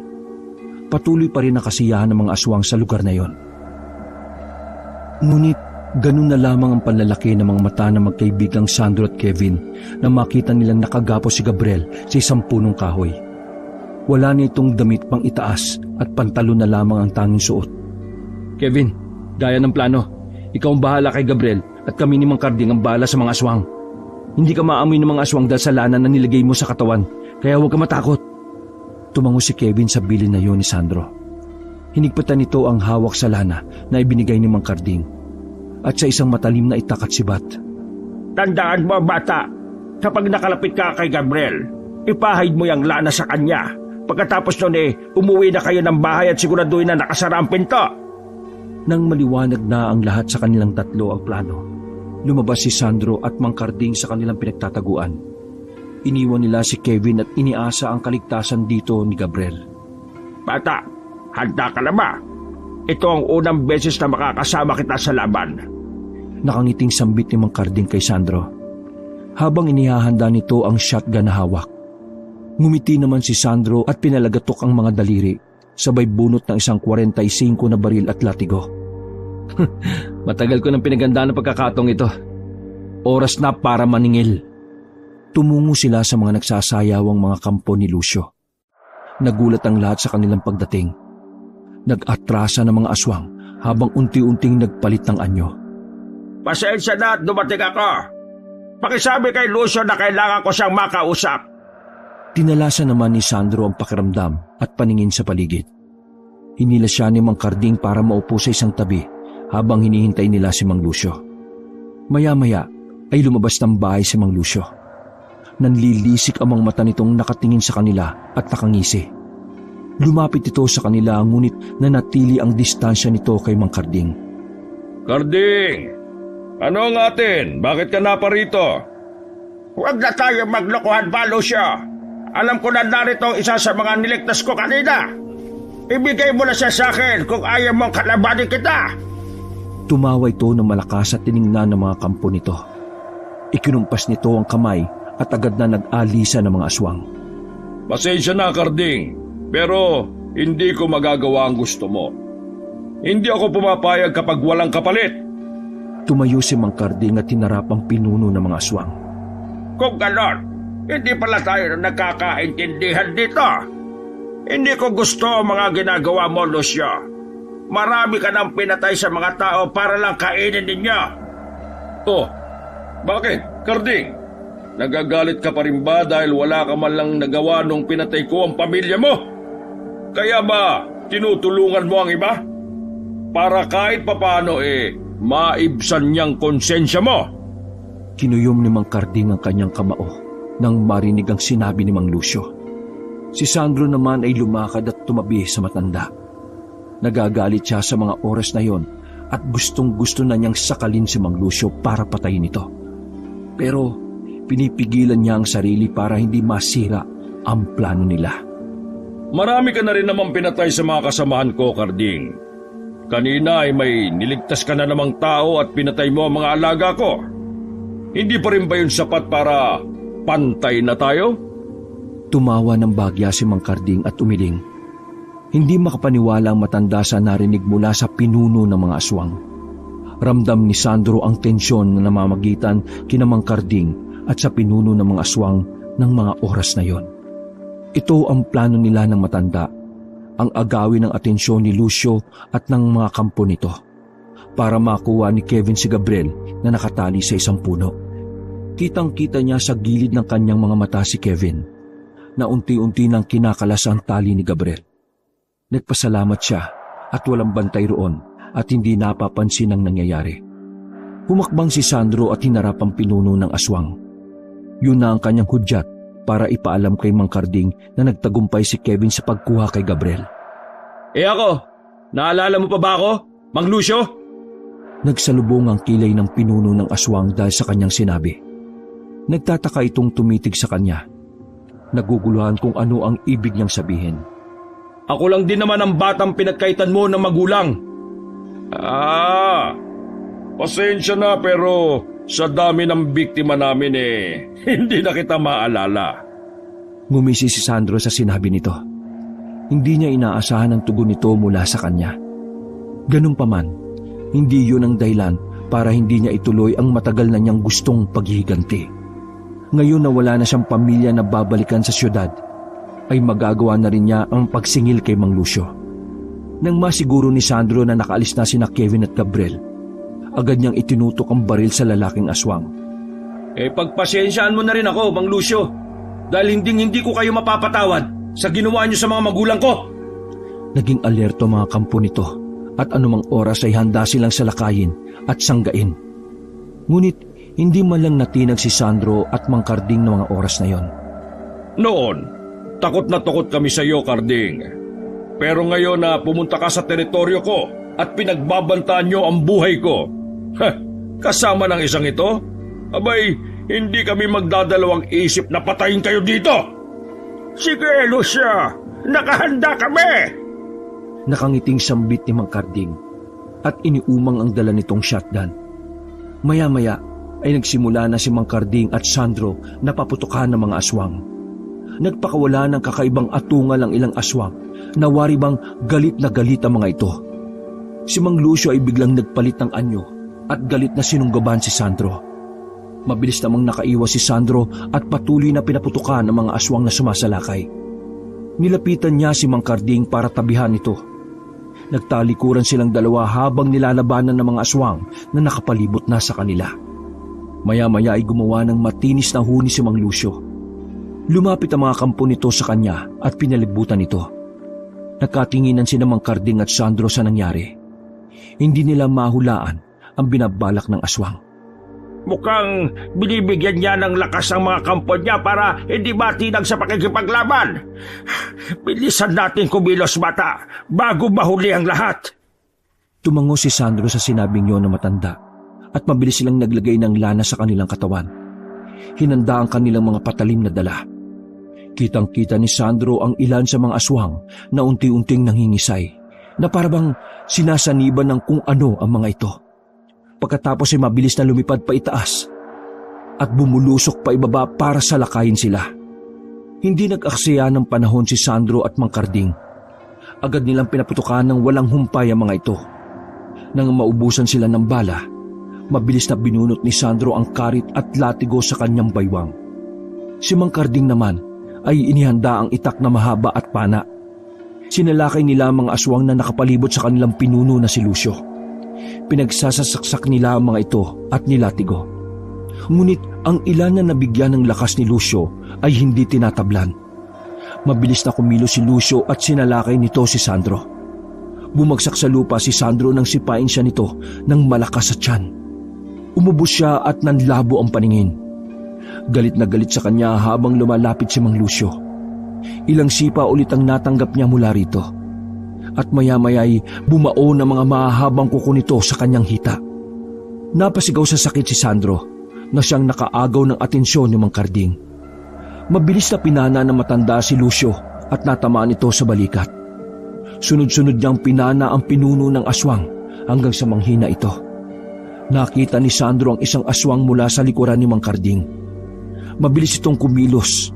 Patuloy pa rin ang kasiyahan ng mga aswang sa lugar na yon. Ngunit ganun na lamang ang panlalaki ng mga mata ng magkaibigang Sandro at Kevin na makita nilang nakagapos si Gabriel sa isang punong kahoy. Wala na itong damit pang itaas at pantalon na lamang ang tanging suot. Kevin, gaya ng plano. Ikaw ang bahala kay Gabriel at kami ni Mang Karding ang bahala sa mga aswang. Hindi ka maamoy ng mga aswang dahil sa lana na nilagay mo sa katawan, kaya huwag ka matakot. Tumango si Kevin sa bilin na yun ni Sandro. Hinigpatan nito ang hawak sa lana na ibinigay ni Mang Karding at sa isang matalim na itak at sibat. Tandaan mo, bata, kapag nakalapit ka kay Gabriel, ipahid mo yung lana sa kanya. Pagkatapos nun umuwi na kayo ng bahay at siguraduhin na nakasara ang pinto. Nang maliwanag na ang lahat sa kanilang tatlo ang plano, lumabas si Sandro at Mang Karding sa kanilang pinagtataguan. Iniwan nila si Kevin at iniasa ang kaligtasan dito ni Gabriel. Bata, handa ka na ba? Ito ang unang beses na makakasama kita sa laban. Nakangiting sambit ni Mang Karding kay Sandro. Habang inihahanda nito ang shotgun na hawak, ngumiti naman si Sandro at pinalagatok ang mga daliri, sabay bunot ng isang 45 na baril at latigo. Matagal ko nang pinagandaan ng pagkakataong ito. Oras na para maningil. Tumungo sila sa mga nagsasayawang mga kampo ni Lucio. Nagulat ang lahat sa kanilang pagdating. Nag-atrasa ng mga aswang habang unti-unting nagpalit ng anyo. Pasensya na at dumating ako. Pakisabi kay Lucio na kailangan ko siyang makausap. Tinalasa naman ni Sandro ang pakiramdam at paningin sa paligid. Hinila siya ni Mang Karding para maupo sa isang tabi habang hinihintay nila si Mang Lucio. Maya-maya ay lumabas ng bahay si Mang Lucio. Nanlilisik ang mga mata nitong nakatingin sa kanila at nakangisi. Lumapit ito sa kanila ngunit nanatili ang distansya nito kay Mang Karding. Karding! Ano ang atin? Bakit ka naparito? Huwag na tayo maglokohan pa, Lucio. Alam ko na narito ang isa sa mga niligtas ko kanina. Ibigay mo na siya sa akin kung ayaw mong kalabanin kita. Tumawa ito ng malakas at tiningnan ng mga kampo nito. Ikinumpas nito ang kamay at agad na nag-alisa ng mga aswang. Pasensya na, Karding, pero hindi ko magagawa ang gusto mo. Hindi ako pumapayag kapag walang kapalit. Tumayo si Mang Karding at tinarap ang pinuno ng mga aswang. Kung ganon, hindi pala tayo nagkakaintindihan dito. Hindi ko gusto ang mga ginagawa mo, Lucio. Marami ka nang pinatay sa mga tao para lang kainin ninyo. Oh, bakit, Karding? Nagagalit ka pa rin ba dahil wala ka man lang nagawa nung pinatay ko ang pamilya mo? Kaya ba tinutulungan mo ang iba? Para kahit papano maibsan niyang konsensya mo. Kinuyom ni Mang Karding ang kanyang kamao nang marinig ang sinabi ni Mang Lucio. Si Sandro naman ay lumakad at tumabi sa matanda. Nagagalit siya sa mga oras na yon at gustong-gusto na niyang sakalin si Mang Lucio para patayin ito. Pero pinipigilan niya ang sarili para hindi masira ang plano nila. Marami ka na rin namang pinatay sa mga kasamahan ko, Karding. Kanina ay may niligtas ka na namang tao at pinatay mo ang mga alaga ko. Hindi pa rin ba yun sapat para pantay na tayo? Tumawa ng bagya si Mang Karding at umiling. Hindi makapaniwala ang matanda sa narinig mula sa pinuno ng mga aswang. Ramdam ni Sandro ang tensyon na namamagitan kina Mang Karding at sa pinuno ng mga aswang ng mga oras na yon. Ito ang plano nila ng matanda, ang agawin ng atensyon ni Lucio at ng mga kampo nito para makuha ni Kevin si Gabriel na nakatali sa isang puno. Kitang-kita niya sa gilid ng kanyang mga mata si Kevin na unti-unti nang kinakalas ang tali ni Gabriel. Nagpasalamat siya at walang bantay roon at hindi napapansin ang nangyayari. Humakbang si Sandro at hinarap ang pinuno ng aswang. Yun na ang kanyang hudyat para ipaalam kay Mang Karding na nagtagumpay si Kevin sa pagkuha kay Gabriel. Ako, naalala mo pa ba ako, Mang Lucio? Nagsalubong ang kilay ng pinuno ng aswang dahil sa kanyang sinabi. Nagtataka itong tumitig sa kanya. Naguguluhan kung ano ang ibig niyang sabihin. Ako lang din naman ang batang pinagkaitan mo ng magulang. Pasensya na pero sa dami ng biktima namin hindi na kita maalala. Ngumisi si Sandro sa sinabi nito. Hindi niya inaasahan ang tugon nito mula sa kanya. Ganun pa man, hindi yun ang dahilan para hindi niya ituloy ang matagal na niyang gustong paghihiganti. Ngayon na wala na siyang pamilya na babalikan sa syudad, ay magagawa na rin niya ang pagsingil kay Mang Lucio. Nang masiguro ni Sandro na nakaalis na sina Kevin at Gabriel, agad niyang itinutok ang baril sa lalaking aswang. Pagpasensyaan mo na rin ako, Mang Lucio. Dahil hindi ko kayo mapapatawad sa ginawa niyo sa mga magulang ko. Naging alerto mga kampo nito at anumang oras ay handa silang salakayin at sanggain. Ngunit hindi man lang natinag si Sandro at Mang Karding ng mga oras na yon. Noon, takot na takot kami sa iyo, Karding. Pero ngayon na pumunta ka sa teritoryo ko at pinagbabantaan niyo ang buhay ko, kasama ng isang ito, abay, hindi kami magdadalawang isip na patayin kayo dito. Sige, Lucio, nakahanda kami! Nakangiting sambit ni Mang Karding at iniumang ang dala nitong shotgun. Maya-maya ay nagsimula na si Mang Karding at Sandro na paputukan ng mga aswang. Nagpakawala ng kakaibang atungal ang ilang aswang na wari bang galit na galit ang mga ito. Si Mang Lucio ay biglang nagpalit ng anyo at galit na sinunggaban si Sandro. Mabilis namang nakaiwas si Sandro at patuloy na pinaputukan ang mga aswang na sumasalakay. Nilapitan niya si Mang Karding para tabihan ito. Nagtalikuran silang dalawa habang nilalabanan ng mga aswang na nakapalibot na sa kanila. Maya-maya ay gumawa ng matinis na huni si Mang Lucio. Lumapit ang mga kampo nito sa kanya at pinalibutan ito. Nagkatinginan sina Mang Karding at Sandro sa nangyari. Hindi nila mahulaan ang binabalak ng aswang. Mukhang binibigyan niya ng lakas ang mga kampo niya para hindi matinag sa pakikipaglaban. Bilisan natin kumilos, bata, bago mahuli ang lahat. Tumango si Sandro sa sinabing yun na matanda at mabilis silang naglagay ng lana sa kanilang katawan. Hinanda ang kanilang mga patalim na dala. Kitang-kita ni Sandro ang ilan sa mga aswang na unti-unting nangingisay, na parabang sinasaniban ng kung ano ang mga ito. Pagkatapos ay mabilis na lumipad pa itaas at bumulusok pa ibaba para salakayin sila. Hindi nag-aksaya ng panahon si Sandro at Mang Karding. Agad nilang pinaputukan ng walang humpay ang mga ito. Nang maubusan sila ng bala, mabilis na binunot ni Sandro ang karit at latigo sa kanyang baywang. Si Mang Karding naman ay inihanda ang itak na mahaba at pana. Sinalakay nila ang mga aswang na nakapalibot sa kanilang pinuno na si Lucio. Pinagsasasaksak nila ang mga ito at nilatigo. Ngunit ang ilan na nabigyan ng lakas ni Lucio ay hindi tinatablan. Mabilis na kumilos si Lucio at sinalakay nito si Sandro. Bumagsak sa lupa si Sandro nang sipain siya nito ng malakas sa tiyan. Umubos siya at nanlabo ang paningin. Galit na galit sa kanya habang lumalapit si Mang Lucio. Ilang sipa ulit ang natanggap niya mula rito. At maya-maya'y bumao ng mga mahahabang kuko nito sa kanyang hita. Napasigaw sa sakit si Sandro na siyang nakaagaw ng atensyon ni Mang Karding. Mabilis na pinana ng matanda si Lucio at natamaan ito sa balikat. Sunod-sunod niyang pinana ang pinuno ng aswang hanggang sa manghina ito. Nakita ni Sandro ang isang aswang mula sa likuran ni Mang Karding. Mabilis itong kumilos.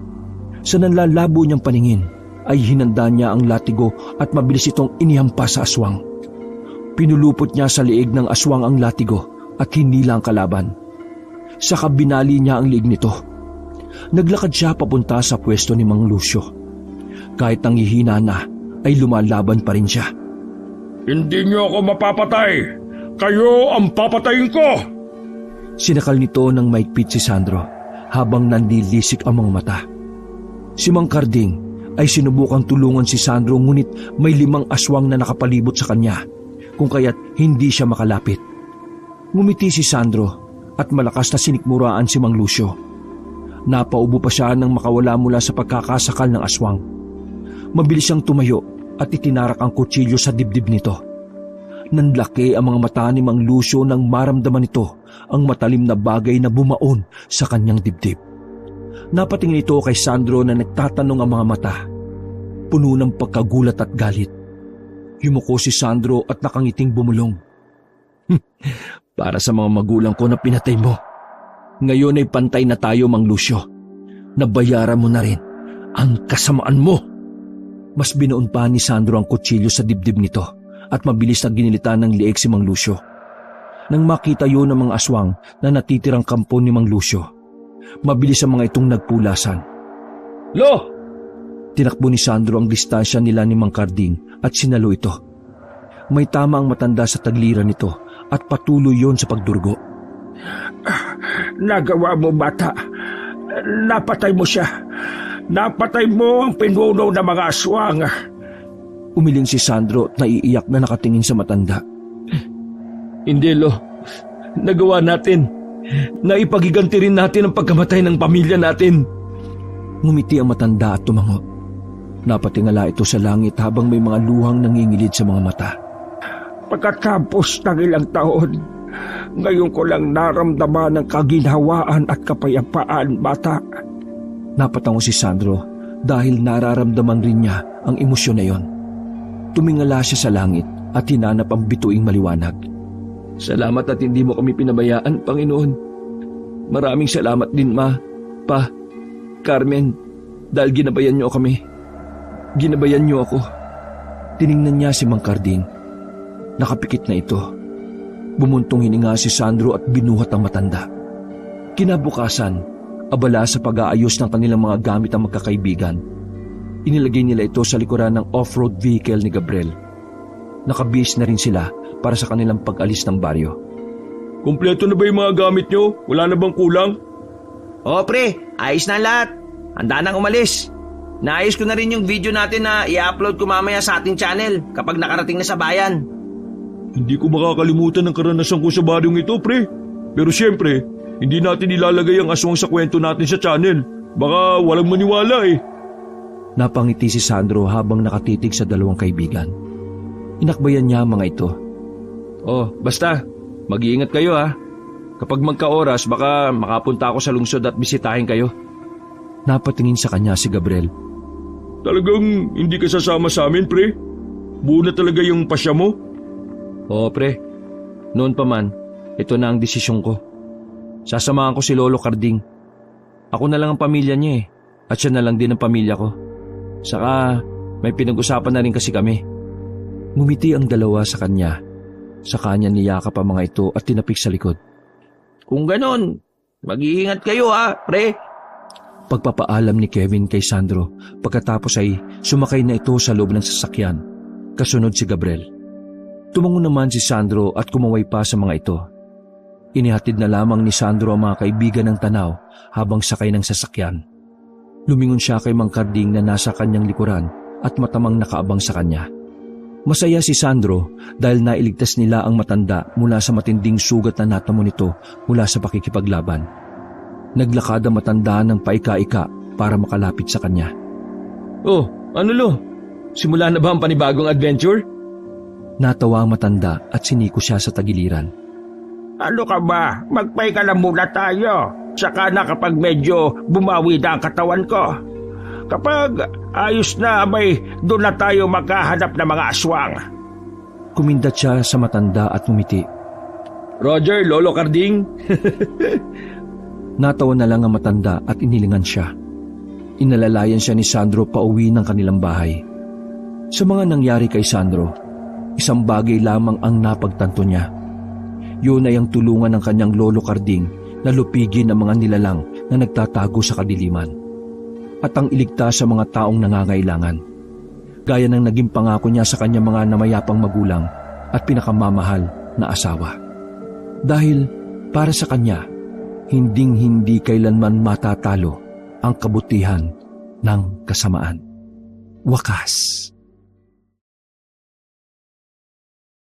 Sa nanlalabo niyang paningin ay hinanda niya ang latigo at mabilis itong inihampas sa aswang. Pinulupot niya sa liig ng aswang ang latigo at hinila ang kalaban. Saka binali niya ang liig nito. Naglakad siya papunta sa pwesto ni Mang Lucio. Kahit nanghihina na, ay lumalaban pa rin siya. Hindi niyo ako mapapatay! Kayo ang papatayin ko! Sinakal nito ng maigpit si Sandro habang nanlilisik ang mga mata. Si Mang Karding ay sinubukang tulungan si Sandro ngunit may 5 aswang na nakapalibot sa kanya kung kaya't hindi siya makalapit. Ngumiti si Sandro at malakas na sinikmuraan si Mang Lucio. Napaubo pa siya nang makawala mula sa pagkakasakal ng aswang. Mabilis siyang tumayo at itinarak ang kutsilyo sa dibdib nito. Nanlaki ang mga mata ni Mang Lucio nang maramdaman nito ang matalim na bagay na bumaon sa kanyang dibdib. Napatingin ito kay Sandro na nagtatanong ang mga mata. puno ng pagkagulat at galit. Yumuko si Sandro at nakangiting bumulong. Para sa mga magulang ko na pinatay mo. Ngayon ay pantay na tayo, Mang Lucio. Nabayaran mo na rin ang kasamaan mo. Mas binoon pa ni Sandro ang kutsilyo sa dibdib nito at mabilis na ginilitan ng lieg si Mang Lucio. Nang makita yun ng mga aswang na natitirang kampo ni Mang Lucio, mabilis ang mga itong nagpulasan. Lo! Tinakbo ni Sandro ang distansya nila ni Mang Carding at sinalo ito. May tama ang matanda sa tagliran nito at patuloy yon sa pagdurgo. Nagawa mo, bata. Napatay mo siya. Napatay mo ang pinuno ng mga aswang. Umiling si Sandro at naiiyak na nakatingin sa matanda. Hindi, Lo. Nagawa natin. Naipagiganti rin natin ang pagkamatay ng pamilya natin. Ngumiti ang matanda at tumango. Napatingala ito sa langit habang may mga luhang nangingilid sa mga mata. Pagkatapos ng ilang taon, ngayon ko lang naramdaman ang kaginhawaan at kapayapaan, bata. Napatango si Sandro dahil nararamdaman rin niya ang emosyon na yon. Tumingala siya sa langit at hinanap ang bituing maliwanag. Salamat at hindi mo kami pinabayaan, Panginoon. Maraming salamat din, Ma, Pa, Carmen, dahil ginabayan niyo kami. Ginabayan niyo ako. Tiningnan niya si Mang Carding. Nakapikit na ito. Bumuntong hininga si Sandro at binuhat ang matanda. Kinabukasan, abala sa pag-aayos ng kanilang mga gamit ang magkakaibigan, inilagay nila ito sa likuran ng off-road vehicle ni Gabriel. Nakabihis na rin sila para sa kanilang pag-alis ng baryo. Kumpleto na ba yung mga gamit nyo? Wala na bang kulang? O pre, ayos na lahat. Handa nang umalis. Naayos ko na rin yung video natin na i-upload ko mamaya sa ating channel kapag nakarating na sa bayan. Hindi ko makakalimutan ang karanasan ko sa baryong ito, pre. Pero siyempre, hindi natin ilalagay ang aswang sa kwento natin sa channel. Baka walang maniwala eh. Napangiti si Sandro habang nakatitig sa dalawang kaibigan. Inakbayan niya ang mga ito. Oh, basta, mag-iingat kayo ha. Kapag magka-oras, baka makapunta ako sa lungsod at bisitahin kayo. Napatingin sa kanya si Gabriel. Talagang hindi ka sasama sa amin, pre? Buo na talaga yung pasya mo? Oo, pre. Noon pa man, ito na ang desisyon ko. Sasamahan ko si Lolo Carding. Ako na lang ang pamilya niya eh. At siya na lang din ang pamilya ko. Saka, may pinag-usapan na rin kasi kami. Ngumiti ang dalawa sa kanya. Sa kanya niyakap ang mga ito at tinapik sa likod. Kung ganon, mag-iingat kayo ha, pre. Pagpapaalam ni Kevin kay Sandro, pagkatapos ay sumakay na ito sa loob ng sasakyan. Kasunod si Gabriel. Tumango naman si Sandro at kumaway pa sa mga ito. Inihatid na lamang ni Sandro ang mga kaibigan ng tanaw habang sakay ng sasakyan. Lumingon siya kay Mang Carding na nasa kanyang likuran at matamang nakaabang sa kanya. Masaya si Sandro dahil nailigtas nila ang matanda mula sa matinding sugat na natamo nito mula sa pakikipaglaban. Naglakad ang matanda ng paika-ika para makalapit sa kanya. Oh, ano Lo? Simula na ba ang panibagong adventure? Natawa ang matanda at siniko siya sa tagiliran. Ano ka ba? Magpahinga na muna tayo. Saka na kapag medyo bumawi na ang katawan ko. Kapag ayos na, abay, doon na tayo maghahanap ng mga aswang. Kumindat siya sa matanda at ngumiti. Roger, Lolo Carding. Natawa na lang ang matanda at inilingan siya. Inalalayan siya ni Sandro pauwi ng kanilang bahay. Sa mga nangyari kay Sandro, isang bagay lamang ang napagtanto niya. Yun ay ang tulungan ng kanyang Lolo Carding na lupigin ang mga nilalang na nagtatago sa kadiliman at ang iligtas sa mga taong nangangailangan. Gaya ng naging pangako niya sa kanyang mga namayapang magulang at pinakamamahal na asawa. Dahil para sa kanya, hinding-hindi kailanman matatalo ang kabutihan ng kasamaan. Wakas.